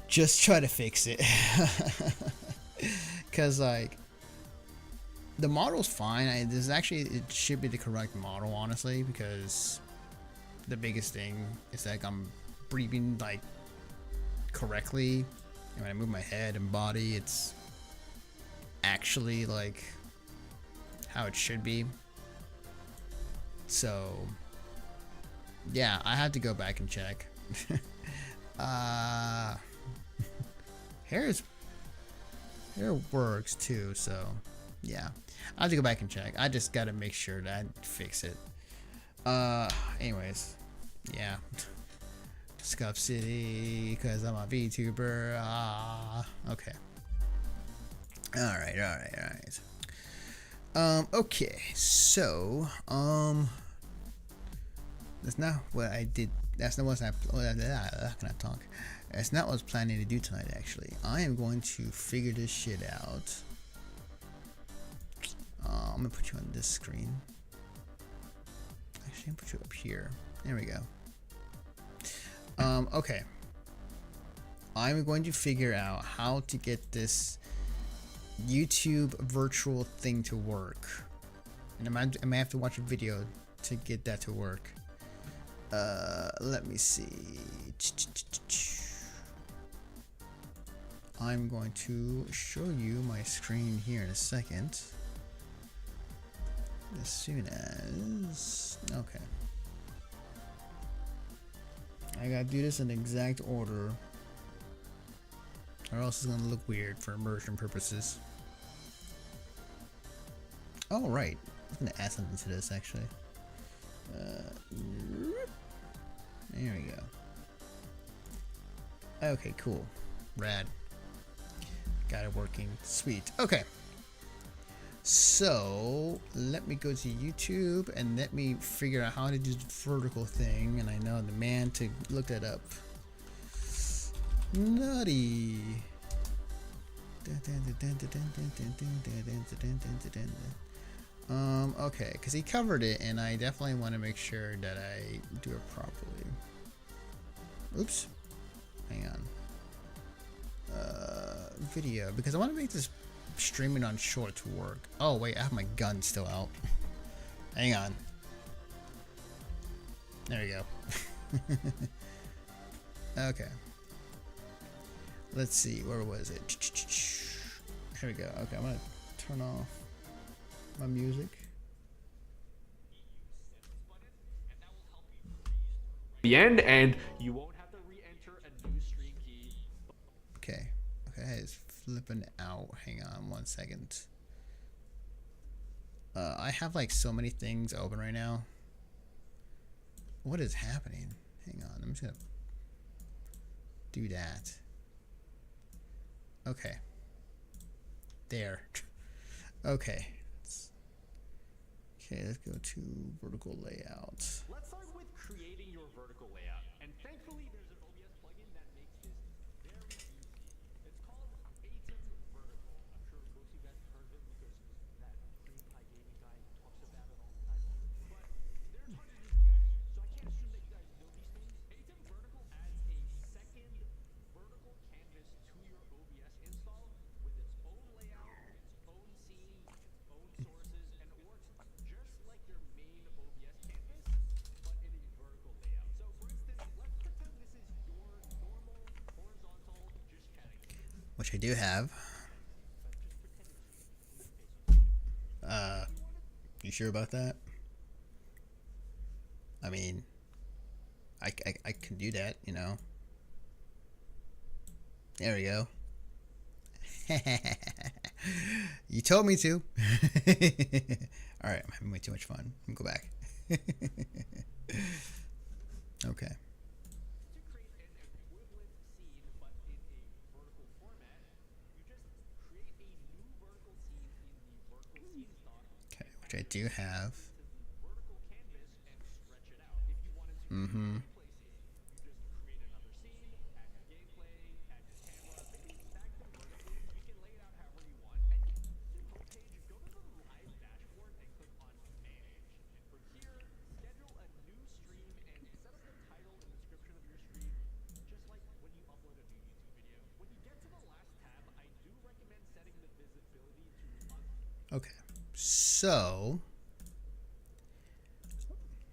just try to fix it. Cause like the model's fine. It should be the correct model, honestly, because the biggest thing is like I'm breathing like correctly, and when I move my head and body, it's actually like how it should be. So yeah, I have to go back and check. Hair works too, so yeah, I have to go back and check. I just gotta make sure that I fix it. Anyways, yeah. Scuff City, cause I'm a VTuber. Okay. Alright. Okay, so, that's not what I did. That's not what I talk. That's not what I was planning to do tonight, actually. I am going to figure this shit out. I'm gonna put you on this screen. Actually, I'm gonna put you up here. There we go. Okay. I'm going to figure out how to get this YouTube virtual thing to work. And I may have to watch a video to get that to work. Let me see. I'm going to show you my screen here in a second. As soon as... Okay. I gotta do this in exact order, or else it's gonna look weird for immersion purposes. Oh, right. I was gonna add something to this, actually. There we go. Okay, cool. Rad. Got it working. Sweet. Okay. So let me go to YouTube and let me figure out how to do the vertical thing. And I know the man to look that up. Nutty. Okay, because he covered it, and I definitely want to make sure that I do it properly. Oops. Hang on. Video, because I want to make this streaming on shorts work. Oh wait, I have my gun still out. Hang on. There we go. Okay. Let's see, where was it? Here we go. Okay, I'm gonna turn off my music. The end, and you won't have to re-enter a new stream key. Okay. Okay, it's flipping out. Hang on 1 second. I have like so many things open right now. What is happening? Hang on, I'm just gonna do that. Okay. There. Okay. Okay, let's go to vertical layout. Let's start with creating your vertical layout. And thankfully, there's an OBS plugin that makes this very easy. It's called Atom Vertical. I'm sure most of you guys have heard of it because that Cream Pie Gaming guy talks about it all the time. But there are tons of you guys, so I can't assume that you guys know these things. Atom Vertical adds a second vertical canvas to your OBS install with its own layout, its own scene, its own sources, and it works just like your main OBS canvas, but in a vertical layout. So for instance, let's pretend this is your normal horizontal just chatting scene. Which I do have. You sure about that? I mean, I can do that, you know. There we go. You told me to. Alright, I'm having way too much fun. Let me go back. Okay. To create an equivalent scene but in a vertical format, you just create a new vertical scene in the vertical scene stock. Okay, which I do have. To the vertical canvas and stretch it out. If you wanted to replace it, you just create another scene, add your gameplay, add your camera, maybe stack them vertically. You can lay it out however you want. And get to the homepage, go to the live dashboard and click on manage. And from here, schedule a new stream and set up the title and description of your stream, just like when you upload a new YouTube video. When you get to the last tab, I do recommend setting the visibility to Okay. So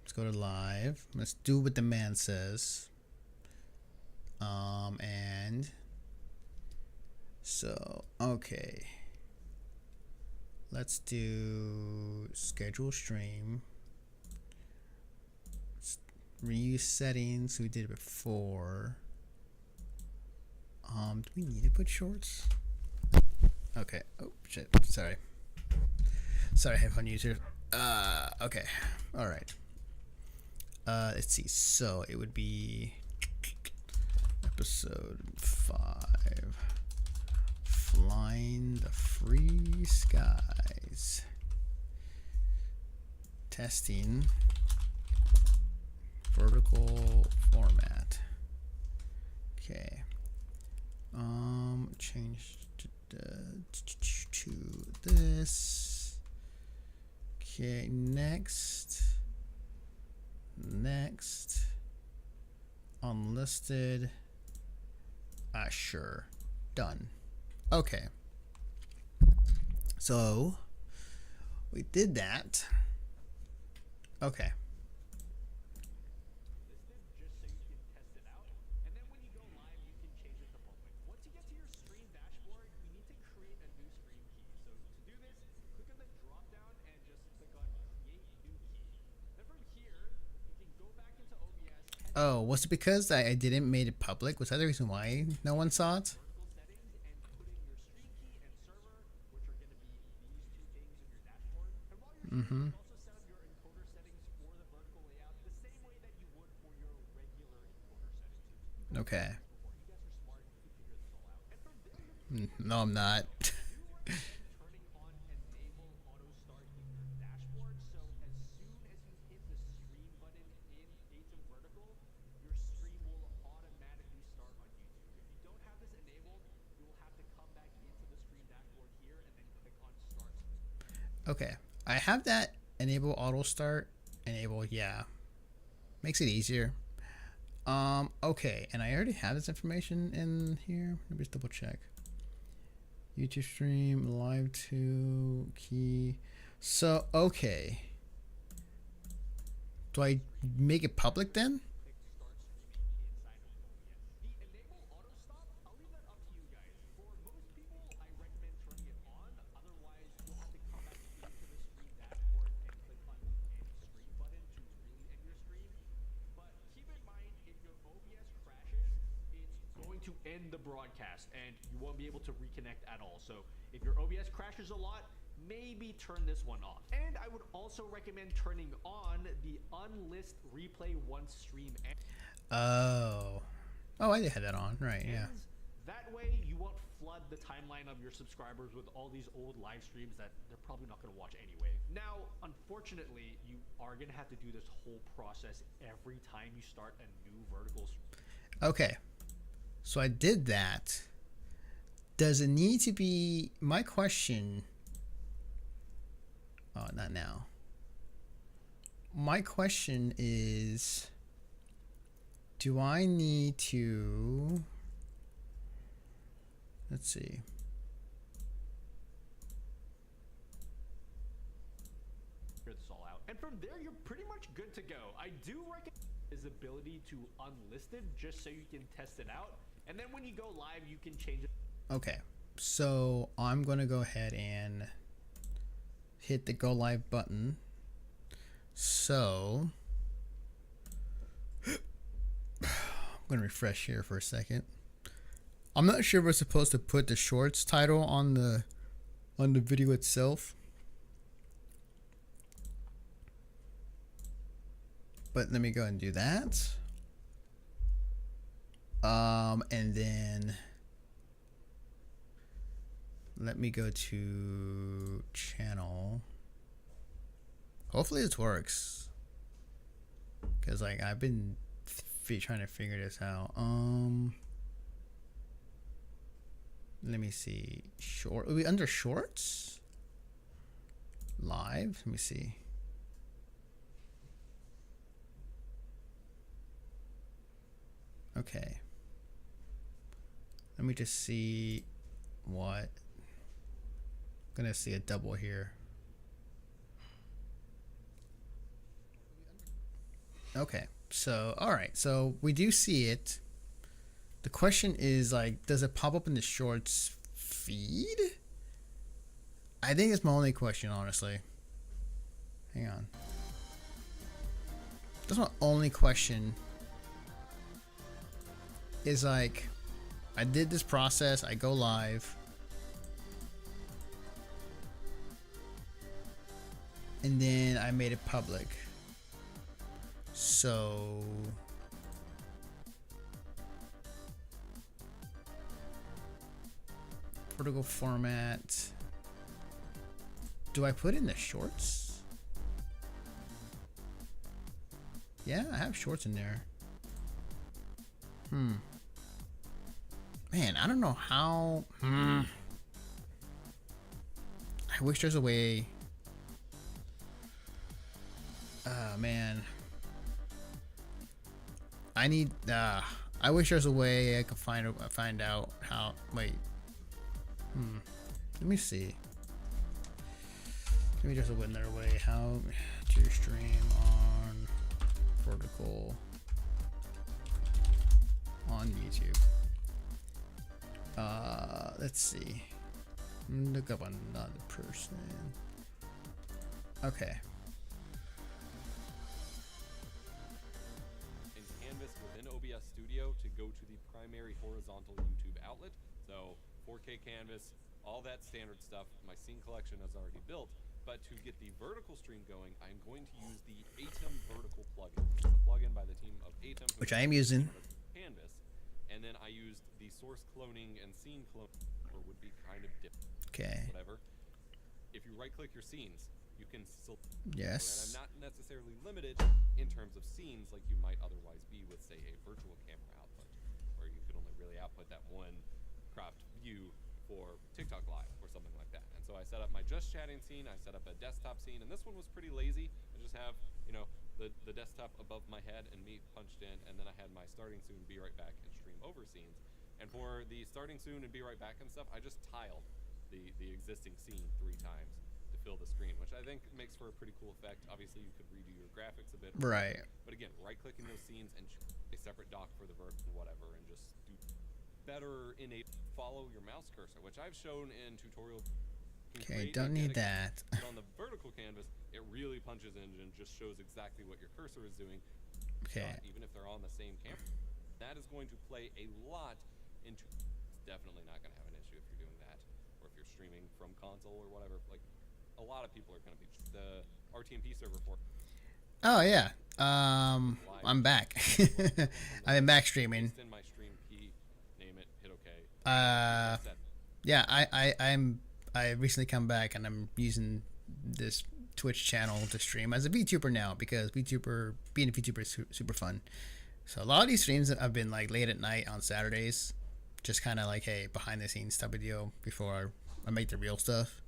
let's go to live. Let's do what the man says. And so okay. Let's do schedule stream. Reuse settings. We did it before. Do we need to put shorts? Okay. Oh shit. Sorry. Sorry, headphone user. Okay. All right. Let's see. So it would be episode 5. Flying the Free Skies. Testing. Vertical format. Okay. Change to this. Okay, next. Unlisted. Sure. Done. Okay. So we did that. Okay. just so you can test it out. And then when you go live, you can change it the moment. Once you get to your stream dashboard, you need to create a new stream key. So to do this, click on the drop down and just click on create new key. Then from here, you can go back into OBS. Oh, was it because I didn't make it public? Was that the reason why no one saw it? Vertical settings and put in your stream key and server, which are going to be these two things in your dashboard. And while you're here, you can also set up your encoder settings for the vertical layout the same way that you would for your regular encoder settings. Okay. You guys are smart, you can figure this all out. And from there, No, I'm not. turning on enable auto start in your dashboard, so as soon as you hit the stream button in Atom Vertical, your stream will automatically start on YouTube. If you don't have this enabled, you will have to come back into the stream dashboard here and then click on start. Okay. I have that enable auto start. Enable, yeah. Makes it easier. Okay, and I already have this information in here. Let me just double check. YouTube stream, live to key. So, okay. Do I make it public then? The enable auto stop, I'll leave that up to you guys. For most people, I recommend turning it on. Otherwise, you'll have to come back into the stream dashboard and click on the end stream button to really end your stream. But keep in mind, if your OBS crashes, it's going to end the broadcast and you won't be able to reconnect at all. So if your OBS crashes a lot, maybe turn this one off. And I would also recommend turning on the unlist replay once stream ends. Oh, I did have that on, right? Yeah. That way you won't flood the timeline of your subscribers with all these old live streams that they're probably not going to watch anyway. Now, unfortunately, you are going to have to do this whole process every time you start a new vertical. Okay, so I did that. Does it need to be, my question, oh, not now. My question is, do I need to, let's see. Figure this all out. And from there, you're pretty much good to go. I do recommend his ability to unlist it just so you can test it out. And then when you go live, you can change it. Okay, so I'm going to go ahead and hit the go live button. So I'm going to refresh here for a second. I'm not sure if we're supposed to put the shorts title on the video itself, but let me go and do that. And then let me go to channel. Hopefully this works, because like I've been trying to figure this out. Let me see. Short. Are we under shorts? Live. Let me see. Okay. Let me just see what. I'm gonna see a double here. Okay. So, all right. So we do see it. The question is, like, does it pop up in the shorts feed? I think it's my only question, honestly. Hang on. That's my only question. Is like, I did this process, I go live, and then I made it public. So vertical format. Do I put in the shorts? Yeah, I have shorts in there. Man, I don't know how. I wish there's a way. Man. I need. I wish there's a way I could find out how. Wait. Let me see. Maybe there's another way. How to stream on vertical on YouTube. Let's see. Look up another person. Okay. In Canvas within OBS Studio to go to the primary horizontal YouTube outlet. So 4K Canvas, all that standard stuff. My scene collection is already built. But to get the vertical stream going, I'm going to use the Atom vertical plugin. It's a plugin by the team of Atom, which I am using. Canvas. And then I used the source cloning and scene cloning, or would be kind of different. Okay. Whatever. If you right-click your scenes, you can still. Yes. And I'm not necessarily limited in terms of scenes like you might otherwise be with, say, a virtual camera output, where you could only really output that one cropped view for TikTok Live or something like that. And so I set up my just chatting scene. I set up a desktop scene, and this one was pretty lazy. I just have, you know, the desktop above my head and me punched in, and then I had my starting soon, be right back, and stream over scenes. And for the starting soon and be right back and stuff, I just tiled the existing scene 3 times to fill the screen, which I think makes for a pretty cool effect. Obviously, you could redo your graphics a bit. Right. But again, right-clicking those scenes and a separate dock for the vert and whatever, and just do better follow your mouse cursor, which I've shown in tutorial. Okay, don't need that. But on the vertical canvas, it really punches in and just shows exactly what your cursor is doing. Okay. Even if they're on the same camera, that is going to play a lot into. It's definitely not going to have an issue if you're doing that, or if you're streaming from console or whatever. Like a lot of people are going to be the RTMP server for. Oh yeah. I'm back. I'm back streaming. In my stream key, name it, hit OK. Yeah, I recently come back and I'm using this Twitch channel to stream as a VTuber now because being a VTuber is super fun. So a lot of these streams have been like late at night on Saturdays, just kind of like, hey, behind the scenes type of deal before I make the real stuff.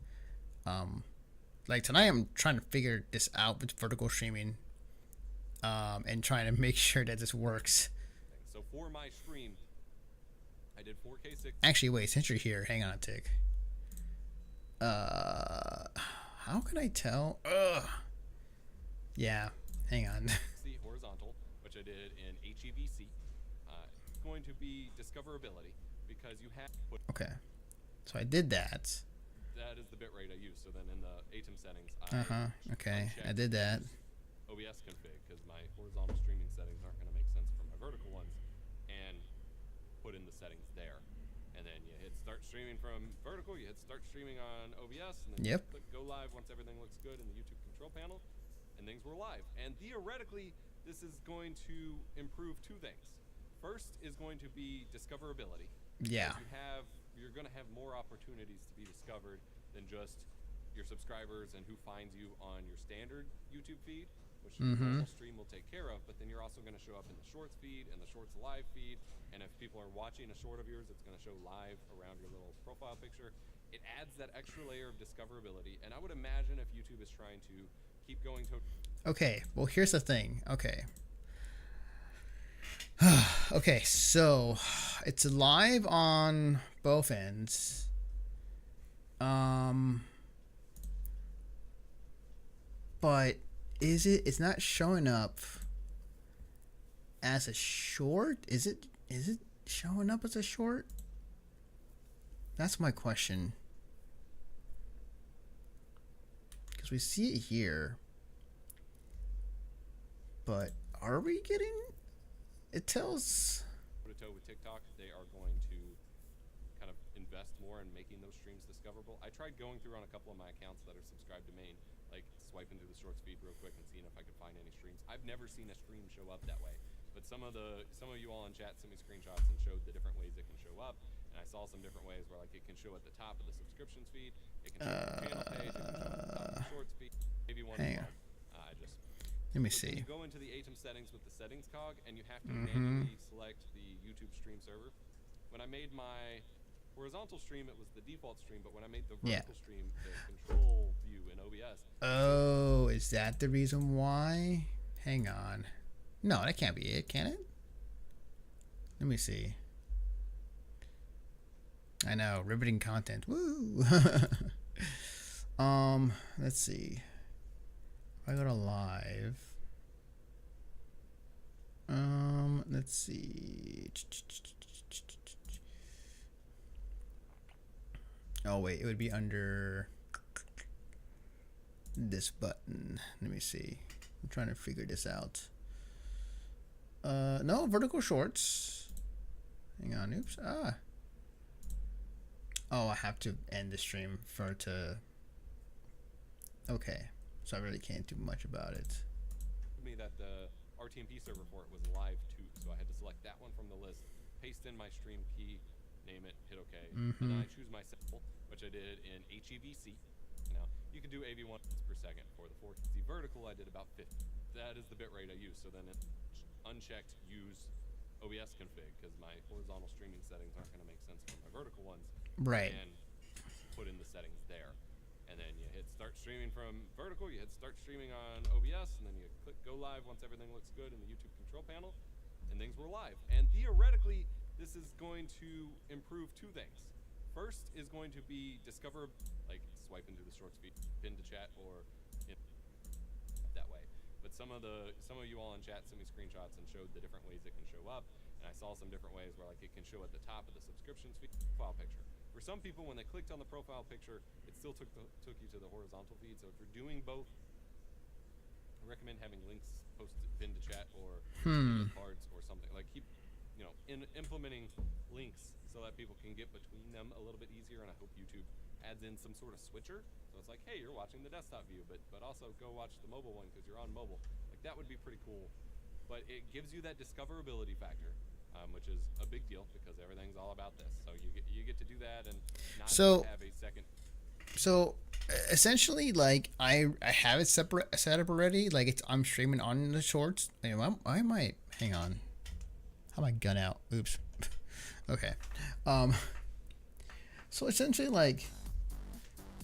Like tonight I'm trying to figure this out with vertical streaming, and trying to make sure that this works. So for my stream, I did 4K 60. Actually, wait, since you're here, hang on a tick. How can I tell? Yeah, hang on. See horizontal, which I did in HEVC. It's going to be discoverability because you have put. Okay, so I did that. That is the bitrate I use. So then in the ATEM settings, Okay, I did that. OBS config because my horizontal streaming settings aren't going to make sense for my vertical ones, and put in the settings there. And then you hit start streaming from vertical, you hit start streaming on OBS, and then you click go live once everything looks good in the YouTube control panel, and things were live. And theoretically, this is going to improve two things. First is going to be discoverability. Yeah. You're going to have more opportunities to be discovered than just your subscribers and who finds you on your standard YouTube feed, which the normal stream will take care of, but then you're also going to show up in the Shorts feed and the Shorts live feed, and if people are watching a short of yours, it's going to show live around your little profile picture. It adds that extra layer of discoverability, and I would imagine if YouTube is trying to keep going to... Okay, well here's the thing. Okay. Okay, so it's live on both ends. But it's not showing up as a short? Is it showing up as a short? That's my question. Because we see it here. But are we getting... It tells... Toe with TikTok, they are going to kind of invest more in making those streams discoverable. I tried going through on a couple of my accounts that are subscribed to main, like swiping through the Shorts feed real quick and seeing if I could find any streams. I've never seen a stream show up that way, but some of you all in chat sent me screenshots and showed the different ways it can show up, and I saw some different ways where like it can show at the top of the subscriptions feed, it can show on the channel page, it can show at the top of the Shorts feed, maybe one as well. Let me see. You go into the ATEM settings with the settings cog, and you have to manually select the YouTube stream server. When I made my horizontal stream, it was the default stream, but when I made the vertical stream, the control view in OBS. Oh, is that the reason why? Hang on. No, that can't be it, can it? Let me see. I know, riveting content. Woo! Let's see. If I go to live. Let's see. Oh wait, it would be under this button. Let me see. I'm trying to figure this out. No, vertical shorts. Hang on, oops. Oh, I have to end the stream for it to... Okay, so I really can't do much about it. Me that the RTMP server for it was live too, so I had to select that one from the list, paste in my stream key, name it, hit OK, and then I choose my symbol, which I did in HEVC. Now you can do AV1 per second for the 4K vertical. I did about 50. That is the bitrate I use. So then it unchecked use OBS config because my horizontal streaming settings aren't going to make sense for my vertical ones. Right. And put in the settings there. And then you hit start streaming from vertical, you hit start streaming on OBS, and then you click go live once everything looks good in the YouTube control panel, and things were live. And theoretically, this is going to improve two things. First is going to be discover, like swiping through the Shorts feed, pin to chat, or that way. But some of you all in chat sent me screenshots and showed the different ways it can show up, and I saw some different ways where like it can show at the top of the subscriptions feed profile picture. For some people, when they clicked on the profile picture, it still took you to the horizontal feed. So if you're doing both, I recommend having links posted, pinned to chat, or cards or something. Like keep, implementing links so that people can get between them a little bit easier. And I hope YouTube adds in some sort of switcher. So it's like, hey, you're watching the desktop view, but also go watch the mobile one because you're on mobile. Like that would be pretty cool. But it gives you that discoverability factor, which is a big deal because everything's all about this. So you get to do that and not have a second. So essentially, like I have it set up already. Like I'm streaming on the shorts. I might hang on. How my gun out? Oops. Okay. So essentially, like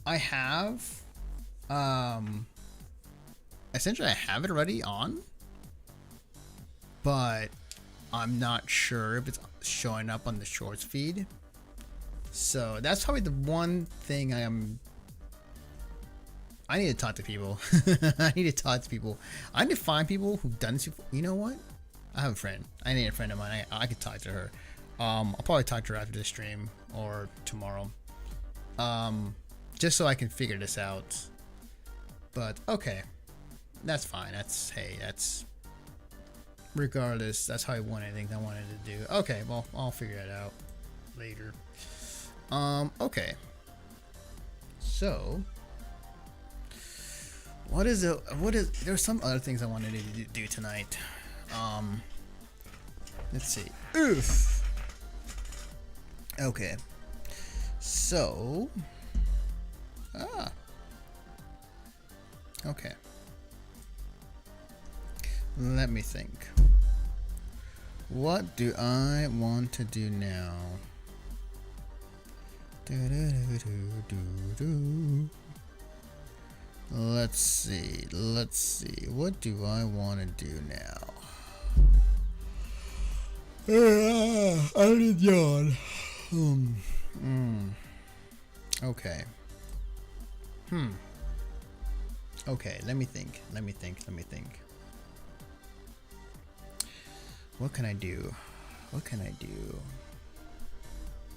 I have essentially I have it already on, but I'm not sure if it's showing up on the shorts feed. So that's probably the one thing I need to talk to people. I need to find people who've done this before. You know what? I have a friend. I need a friend of mine. I could talk to her. I'll probably talk to her after the stream or tomorrow. Just so I can figure this out. But okay. That's fine. That's regardless, that's how I wanted things I wanted to do. Okay, well, I'll figure it out later. Okay. So there's some other things I wanted to do tonight. Let's see. Oof. Okay. So okay. Let me think. What do I want to do now? Let's see. What do I want to do now? I need yawn. Okay. Okay, let me think. What can I do?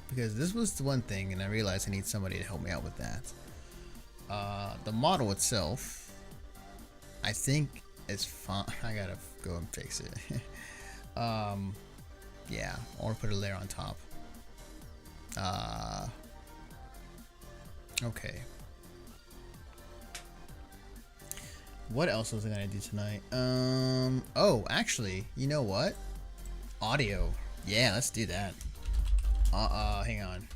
Because this was the one thing, and I realized I need somebody to help me out with that. The model itself, I think is fine. I gotta go and fix it. Yeah, or put a layer on top. Okay. What else was I gonna do tonight? Oh, actually, you know what? Audio. Yeah, let's do that. Hang on.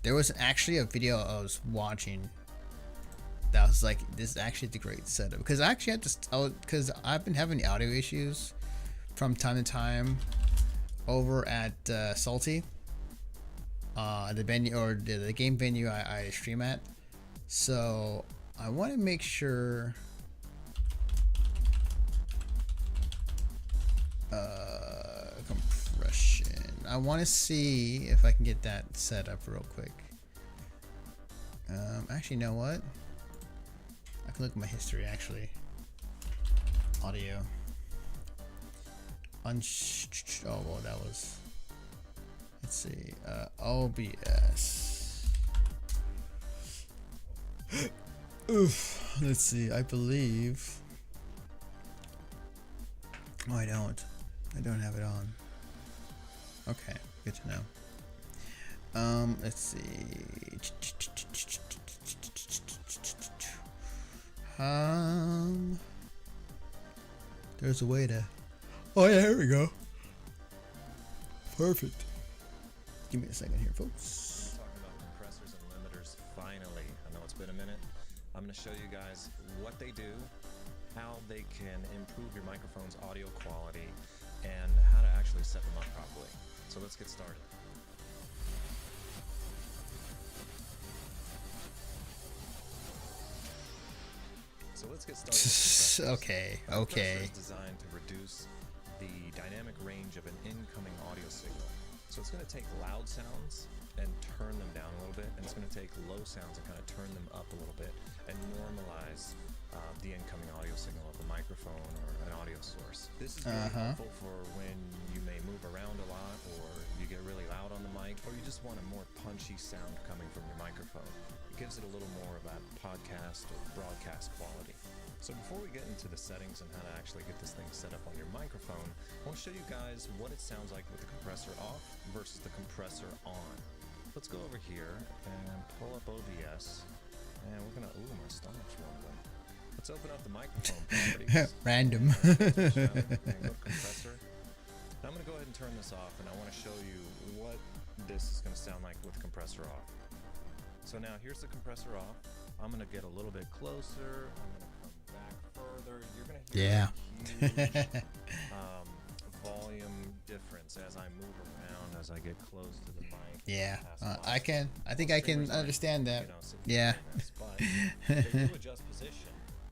There was actually a video I was watching that was like, this is actually the great setup. Because I actually had to, because I've been having audio issues from time to time over at Salty, the venue or the game venue I stream at. So I want to make sure compression. I want to see if I can get that set up real quick. Actually, you know what? I can look at my history actually. Audio. Oh well, that was. Let's see. OBS. Oof. Let's see. I believe. Oh, I don't. I don't have it on. Okay, good to know. Let's see. There's a way to. Oh yeah, here we go. Perfect. Give me a second here, folks. Talking about compressors and limiters. Finally, I know it's been a minute. I'm going to show you guys what they do, how they can improve your microphone's audio quality, and how to actually set them up properly. So let's get started. So let's get started. Okay. Compressor is designed to reduce the dynamic range of an incoming audio signal. So it's going to take loud sounds and turn them down a little bit, and it's going to take low sounds and kind of turn them up a little bit and normalize the incoming audio signal of the microphone or an audio source. This is really helpful for when you may move around a lot, or you get really loud on the mic, or you just want a more punchy sound coming from your microphone. It gives it a little more of that podcast or broadcast quality. So before we get into the settings and how to actually get this thing set up on your microphone, I want to show you guys what it sounds like with the compressor off versus the compressor on. let's go over here and pull up OBS, and we're gonna. Ooh, my stomach's rumbling. Let's open up the microphone properties. Random. And go to compressor. Now I'm gonna go ahead and turn this off, and I want to show you what this is gonna sound like with compressor off. So now here's the compressor off. I'm gonna get a little bit closer. I'm gonna come back further. You're gonna hear a huge volume difference as I move around, as I get close to the mic. Yeah, I think I can understand that. Yeah. But if you adjust position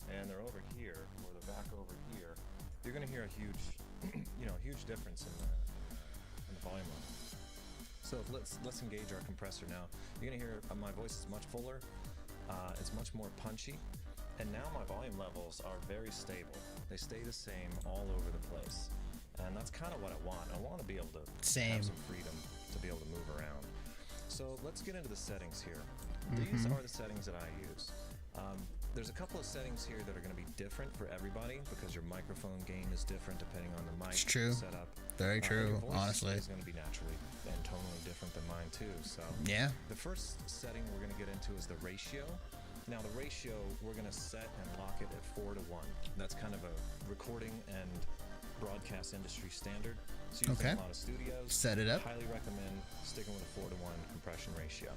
and they're over here or they're back over here, you're gonna hear a huge, huge difference in the volume level. So let's engage our compressor now. You're gonna hear my voice is much fuller. It's much more punchy, and now my volume levels are very stable. They stay the same all over the place, and that's kind of what I want. I want to be able to have some freedom to be able to move around. So let's get into the settings here. These are the settings that I use. There's a couple of settings here that are going to be different for everybody because your microphone gain is different depending on the mic setup. Very true, honestly. It's going to be naturally and tonally different than mine too. So yeah. The first setting we're going to get into is the ratio. Now the ratio, we're going to set and lock it at 4:1. That's kind of a recording and broadcast industry standard. So you in a lot of studios. Set it up. Highly recommend sticking with a 4:1 compression ratio.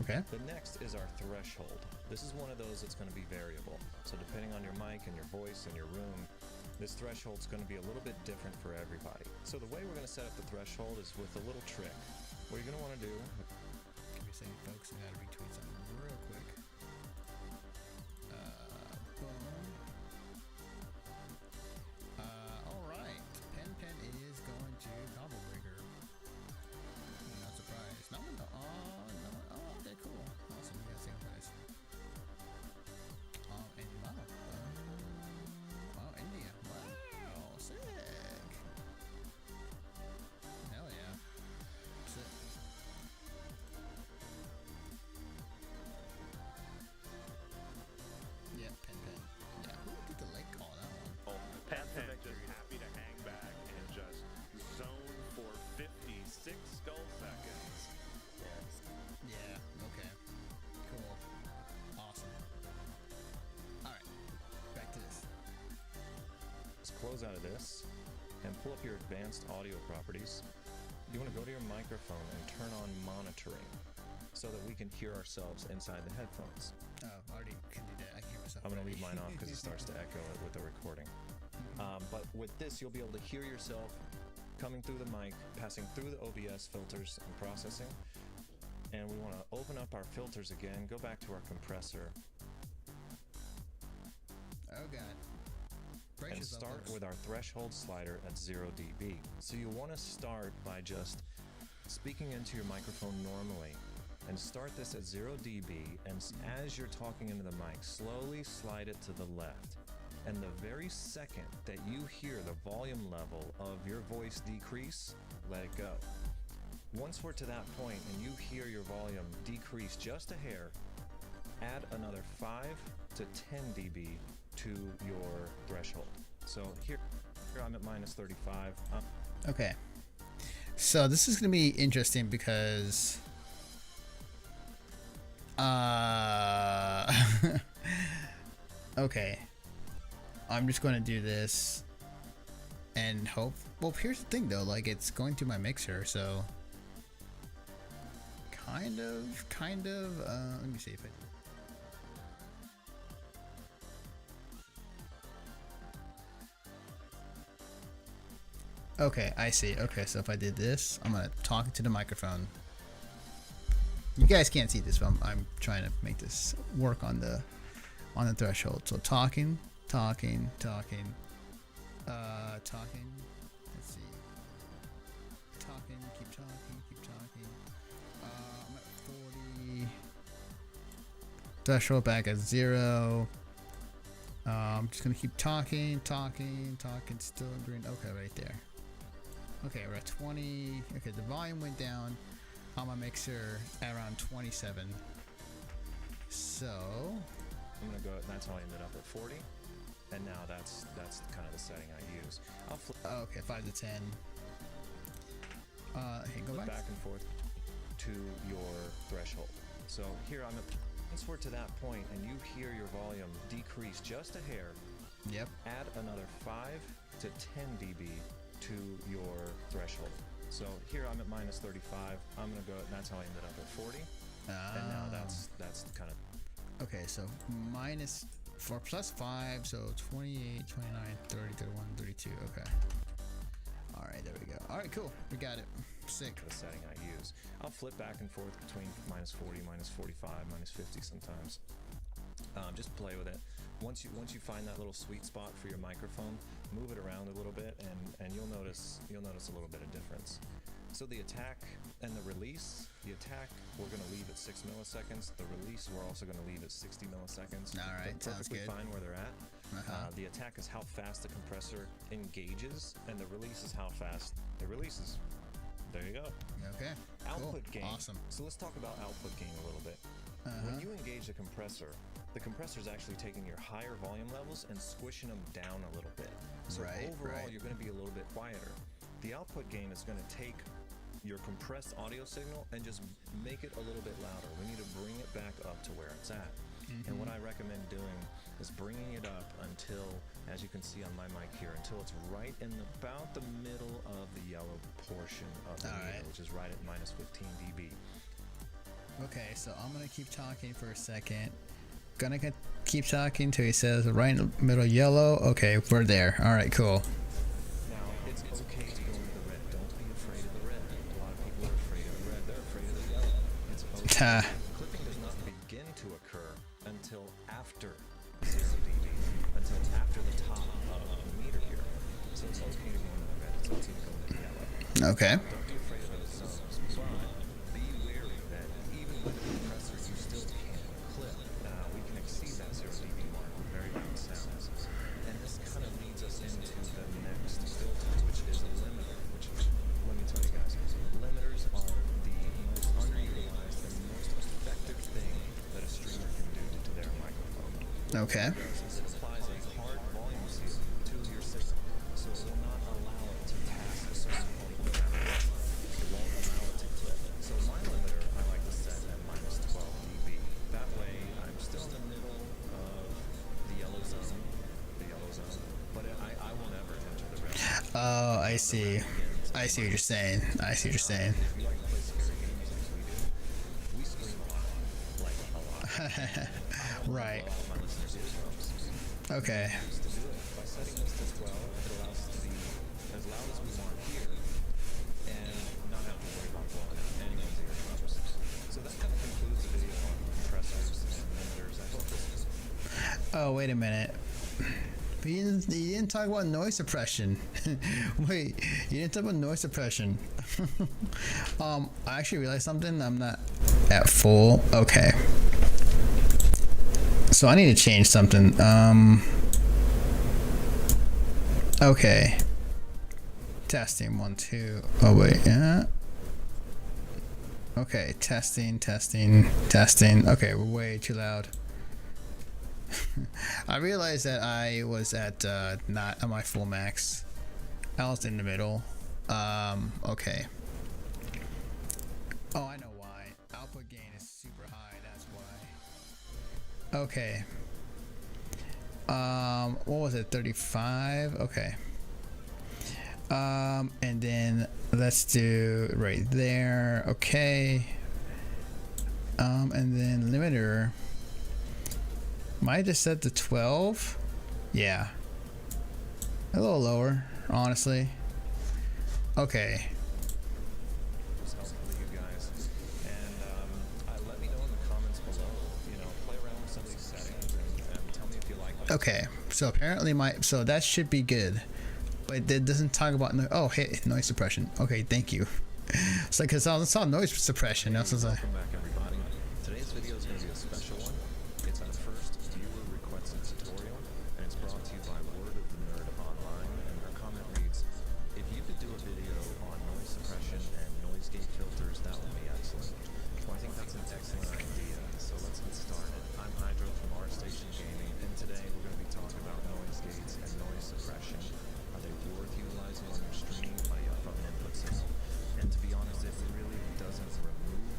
Okay. The next is our threshold. This is one of those that's going to be variable. So depending on your mic and your voice and your room, this threshold is going to be a little bit different for everybody. So the way we're going to set up the threshold is with a little trick. What you're going to want to do. Give me a second, folks. I got to retweet something real quick. Boom. All right. Pen is going to Combo Breaker. I'm not surprised. No. Oh, okay, cool. Awesome. We got same price. And wow, India. Wow, sick. Hell yeah. Sick. Yeah, Pen. Yeah, who did the late call that one? Pen just happy to hang back and just zone for 56 skull seconds. Yeah, okay. Cool. Awesome. Alright, back to this. Let's close out of this and pull up your advanced audio properties. You want to go to your microphone and turn on monitoring so that we can hear ourselves inside the headphones. Oh, already can do that. I can hear myself. I'm going to leave mine off because it starts to echo it with the recording. But with this, you'll be able to hear yourself coming through the mic, passing through the OBS filters and processing. And we want to open up our filters again, go back to our compressor. Oh god. And start with our threshold slider at 0 dB. So you want to start by just speaking into your microphone normally and start this at 0 dB, and as you're talking into the mic, slowly slide it to the left. And the very second that you hear the volume level of your voice decrease, let it go. Once we're to that point and you hear your volume decrease just a hair, add another 5 to 10 dB to your threshold. So here I'm at minus 35. Okay. So this is going to be interesting because okay. I'm just going to do this and hope. Well, here's the thing though, like it's going through my mixer, so kind of let me see if okay, I see. Okay, so if I did this, I'm gonna talk to the microphone. You guys can't see this, but I'm trying to make this work on the threshold. So talking. Let's see. Keep talking. I'm at 40. Threshold back at 0. I'm just gonna keep talking. Still in green. Okay, right there. Okay, we're at 20. Okay, the volume went down on my mixer at around 27. So I'm gonna go. That's how I ended up at 40. And now that's kind of the setting I use. I'll flip. Okay, 5 to 10. Hey, go back and forth. to your threshold. So here I'm at, once we're to that point and you hear your volume decrease just a hair, yep, add another 5 to 10 dB to your threshold. So here I'm at minus 35. I'm gonna go, and that's how I ended up at 40. And now that's kind of okay. So minus 4 plus 5, so 28, 29, 30, 31, 32. Okay. All right, there we go. All right, cool. We got it. Sick. The setting I use. I'll flip back and forth between minus 40, minus 45, minus 50 sometimes. Just play with it. Once you find that little sweet spot for your microphone, move it around a little bit, and you'll notice a little bit of difference. So the attack and the release, the attack we're going to leave at 6 milliseconds. The release we're also going to leave at 60 milliseconds. All right, sounds good. Fine where they're at. The attack is how fast the compressor engages, and the release is how fast it releases. There you go. Okay. Output cool. gain. Awesome. So let's talk about output gain a little bit. When you engage the compressor is actually taking your higher volume levels and squishing them down a little bit. So overall, you're going to be a little bit quieter. The output gain is going to take your compressed audio signal and just make it a little bit louder. We need to bring it back up to where it's at. And what I recommend doing is bringing it up until, as you can see on my mic here, until it's right in about the middle of the yellow portion of the meter, which is right at minus 15 dB. Okay, so I'm gonna keep talking for a second. Gonna keep talking till he says right in the middle yellow. Okay, we're there. All right, cool. Now, it's okay to go into the red. Don't be afraid of the red. A lot of people are afraid of the red. They're afraid of the yellow. It's okay. Clipping does not begin to occur until after 0 dB, until after the top of the meter here. So it's okay to go into the red. It's okay to go into the yellow. Okay. Don't be afraid of those zones, but be wary that even with the compressor, you still can clip. We can exceed that 0 dB mark with very loud sounds. And this kind of leads us into the next filter, which is a limiter, which, let me tell you guys, limiters are the most underutilized and most effective thing that a streamer can do to their microphone. Okay. It applies a hard volume ceiling to your system, so it will not allow it to pass a certain point without it. It won't allow it to clip. So my limiter, I like to set at minus 12 dB. That way, I'm still in the middle of the yellow zone, but I will never enter the red. Oh, I see. I see what you're saying. I see what you're saying. If you like to play scary games like we do, we scream a lot, like a lot. Right. My listeners' eardrums. Okay. To do it by setting this to 12, it allows us to be as loud as we want here, and not have to worry about blowing out anyone's eardrums. So that kind of concludes the video on compressors and limiters. I hope this is. Oh, wait a minute. You didn't talk about noise suppression. Wait, you didn't talk about noise suppression. I actually realized something. I'm not at full. Okay. So I need to change something. Okay. Testing 1, 2. Oh wait, yeah. Okay, testing. Okay, we're way too loud. I realized that I was at not on my full max. I was in the middle. Okay. Oh, I know why. Output gain is super high. That's why. Okay. What was it? 35. Okay. And then let's do right there. Okay. And then limiter. Might just set to 12. Yeah. A little lower, honestly. Okay. Was helpful to you guys. And let me know in the comments below. You know, play around with some of these settings and tell me if you like them. Okay. So apparently so that should be good. But it doesn't talk about oh, hey, noise suppression. Okay, thank you. It's like, cause I saw noise suppression. I was like, welcome back, everybody. Today's video is going to be a special one. It's our first viewer requested tutorial, and it's brought to you by Word of the Nerd Online. And her comment reads, if you could do a video on noise suppression and noise gate filters, that would be excellent. Well, I think that's an excellent idea, so let's get started. I'm Hydro from R Station Gaming, and today we're going to be talking about noise gates and noise suppression. Are they worth utilizing on your stream from an input signal? And to be honest, it really doesn't remove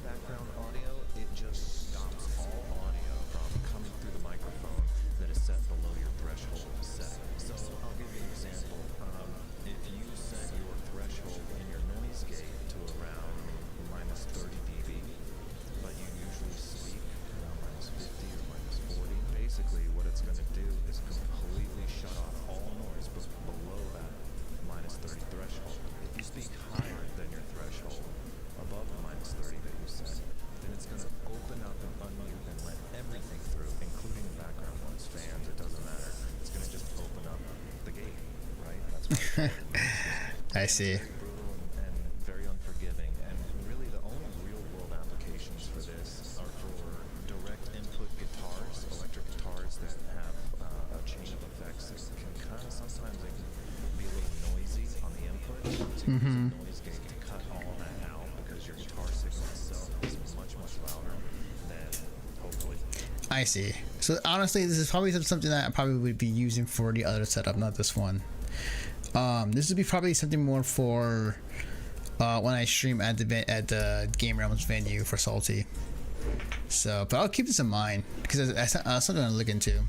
I see. Very brutal and very unforgiving. And really, the only real-world applications for this are for direct input guitars, electric guitars that have a chain of effects that can kind of sometimes they can be a little noisy on the input. So you use a noise gate to cut all that out because your guitar signal itself is much louder than hopefully. I see. So honestly, this is probably something that I probably would be using for the other setup, not this one. This would be probably something more for when I stream at the Game Realms venue for Salty. So, but I'll keep this in mind because that's something to look into.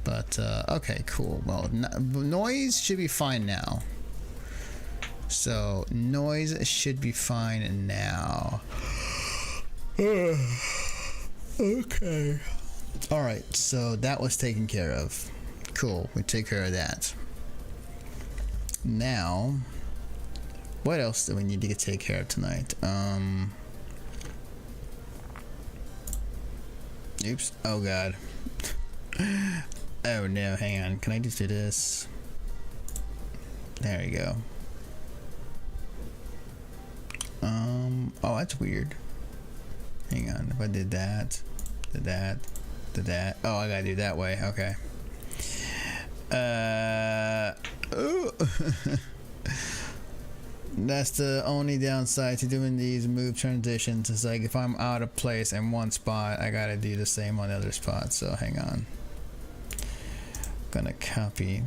But okay, cool. Well, noise should be fine now. So noise should be fine now. Okay. All right. So that was taken care of. Cool. We take care of that. Now, what else do we need to take care of tonight? Oops. Oh God. Oh no, hang on. Can I just do this? There we go. Oh, that's weird. Hang on. If I did that, did that. Oh, I gotta do it that way. Okay. That's the only downside to doing these move transitions. It's like if I'm out of place in one spot, I gotta do the same on the other spot. So hang on. Gonna copy,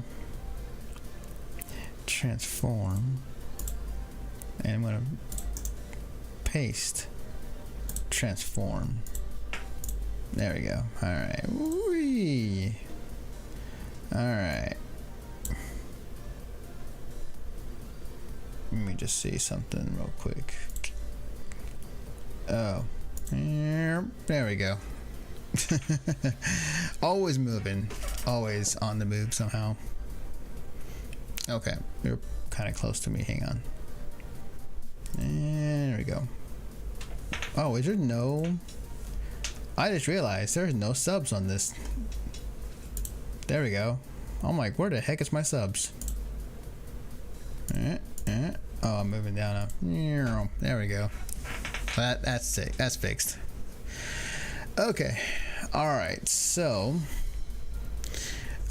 transform, and I'm gonna paste, transform. There we go. All right. Whee. All right. Let me just see something real quick. Oh, there we go. Always moving, always on the move somehow. Okay, you're kind of close to me. Hang on. And there we go. Oh, is there no? I just realized there's no subs on this. There we go. I'm like, where the heck is my subs? Oh, I'm moving down. There we go. That's sick. That's fixed. Okay. All right. So,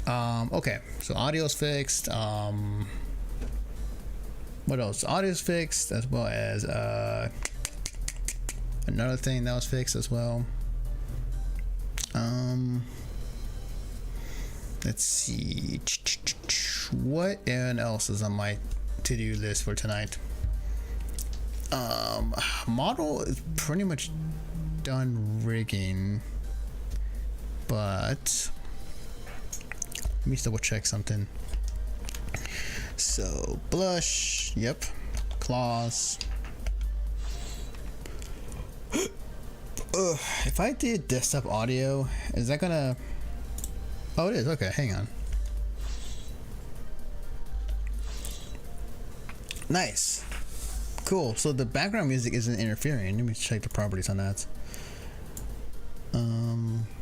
okay. So audio's fixed. What else? Audio's fixed, as well as another thing that was fixed as well. Let's see. What else is on my to-do list for tonight? Model is pretty much done rigging, but let me double check something. So blush, yep, claws. If I did desktop audio, is that gonna? Oh, it is. Okay, hang on. Nice. Cool. So the background music isn't interfering. Let me check the properties on that.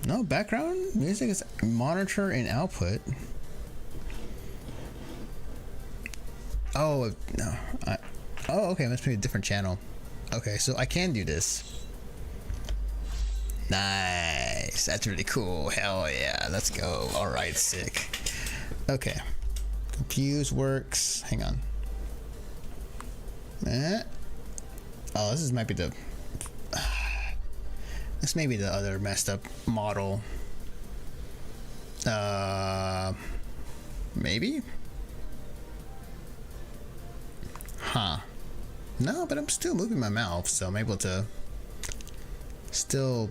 No, background music is monitor and output. Oh, no. Oh, okay. Must be a different channel. Okay, so I can do this. Nice. That's really cool. Hell yeah. Let's go. All right, sick. Okay. Confuse works. Hang on. Oh, this might be the. This may be the other messed up model. Maybe. Huh. No, but I'm still moving my mouth, so I'm able to. Still.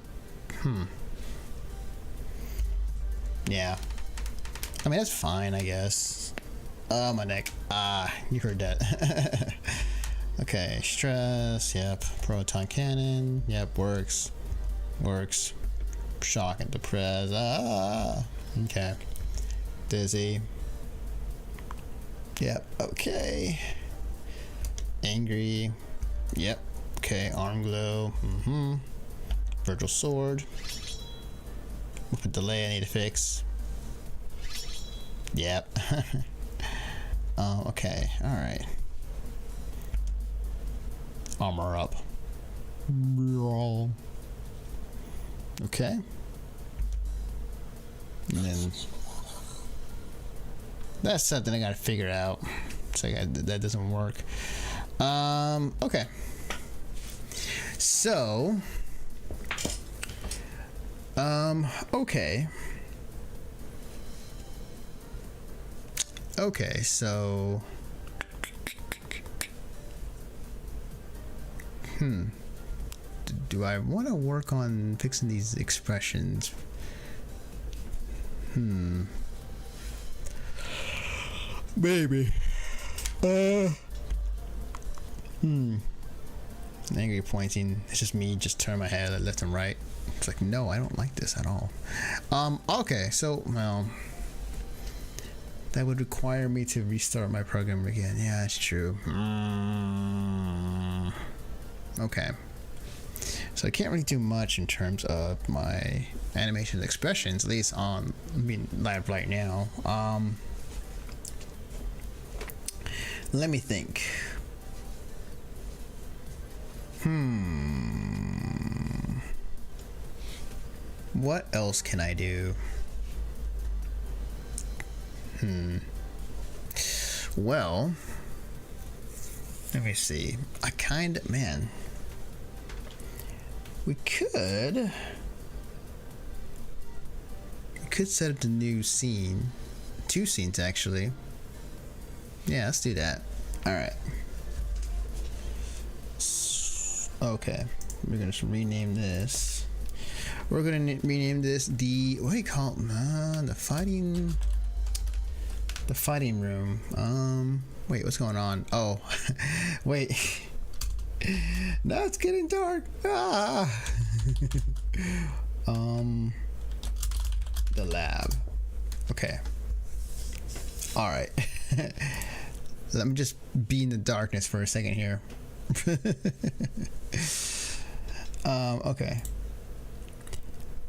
Yeah. I mean, that's fine, I guess. Oh, my neck. Ah, you heard that. Okay, stress, yep. Proton cannon, yep, works. Works. Shock and depress. Ah, okay. Dizzy. Yep, okay. Angry. Yep. Okay, arm glow. Virtual sword. With a delay I need to fix. Yep. Okay, alright. Armor up. Okay. And then that's something I gotta figure out. So that doesn't work. Okay. So okay. Okay, so do I want to work on fixing these expressions? Maybe. Angry pointing. It's just me just turn my head left and right. It's like, no, I don't like this at all. Okay, so, well, that would require me to restart my program again. Yeah, that's true. Okay. So I can't really do much in terms of my animation expressions, at least on live right now. Let me think. What else can I do? Well, let me see. We could set up the new scene. 2 scenes, actually. Yeah, let's do that. Alright. Okay. We're gonna rename this. We're gonna rename this the, what do you call it? The fighting room. Wait, what's going on? Oh, wait. Now it's getting dark. The lab. Okay. All right. Let me just be in the darkness for a second here. Okay.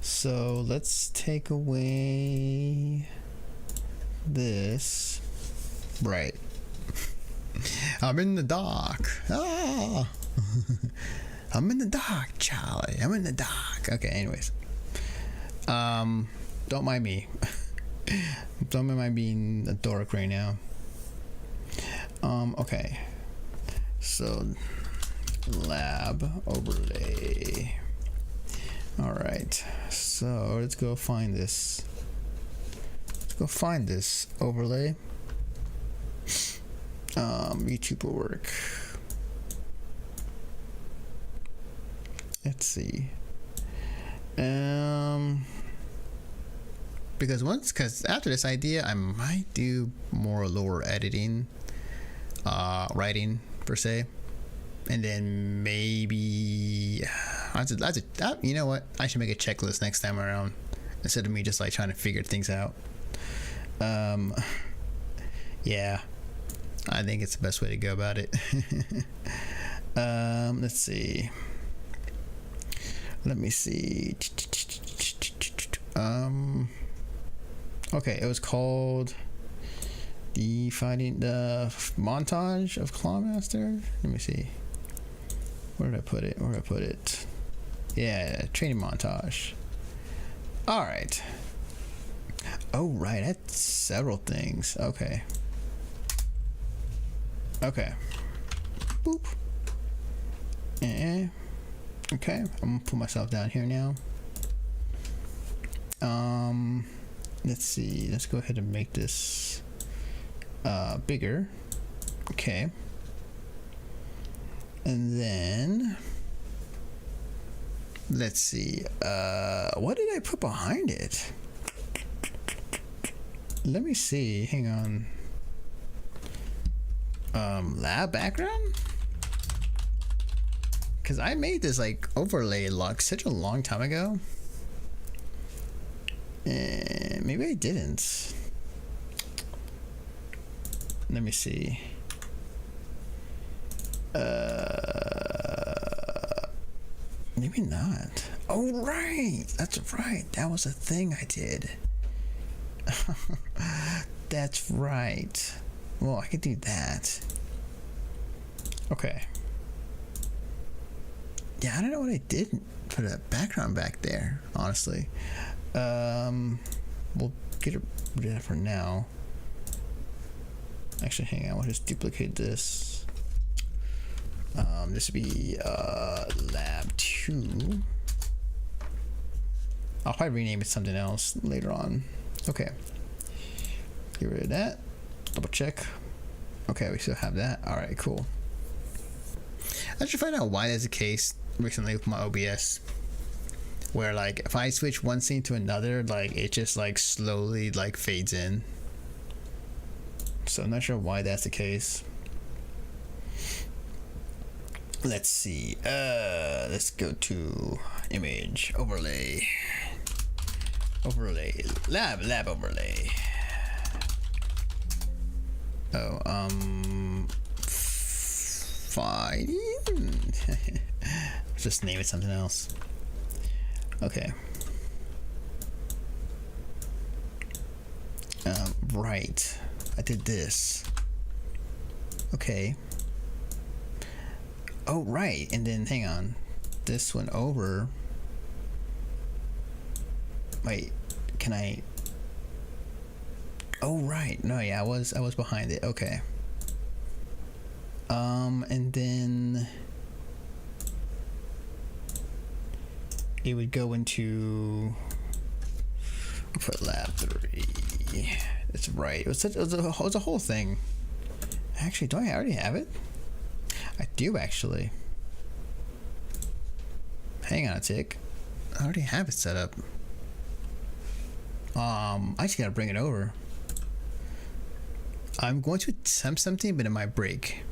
So let's take away this. Right. I'm in the dark. I'm in the dark, Charlie. I'm in the dark. Okay, anyways. Don't mind me. Don't mind being a dork right now. Okay. So, lab overlay. Alright. So, let's go find this. Let's go find this overlay. YouTube will work. Let's see. Because after this idea, I might do more lower editing, writing per se, and then maybe you know what? I should make a checklist next time around instead of me just like trying to figure things out. Yeah, I think it's the best way to go about it. Let's see. Let me see. Okay, it was called the montage of Clawmaster. Let me see. Where did I put it? Yeah, training montage. All right. Oh, right. That's several things. Okay. Okay. Boop. Okay. I'm gonna put myself down here now. Let's see. Let's go ahead and make this bigger. Okay. And then let's see. What did I put behind it? Let me see. Hang on. Lab background? Because I made this like overlay look such a long time ago. Maybe I didn't. Let me see. Maybe not. Oh, right. That's right. That was a thing I did. That's right. well, I could do that. Okay. Yeah, I don't know what I did for the background back there, honestly. We'll get rid of that for now. Actually, hang on, we'll just duplicate this. This would be lab 2. I'll probably rename it something else later on. Okay. Get rid of that. Double check. Okay, we still have that. Alright, cool. I should find out why that's the case recently with my OBS. Where like if I switch one scene to another, like it just like slowly like fades in. So I'm not sure why that's the case. Let's see. Let's go to image overlay. Overlay. Lab overlay. Oh, fine. Just name it something else. Okay. Right. I did this. Okay. Oh, right. And then, hang on. This one over. Wait. Can I... Oh, right. No, yeah, I was behind it. Okay. And then... it would go into... put lab 3. That's right. It was a whole thing. Actually, do I already have it? I do, actually. Hang on a tick. I already have it set up. I just gotta bring it over. I'm going to attempt something, but it might break.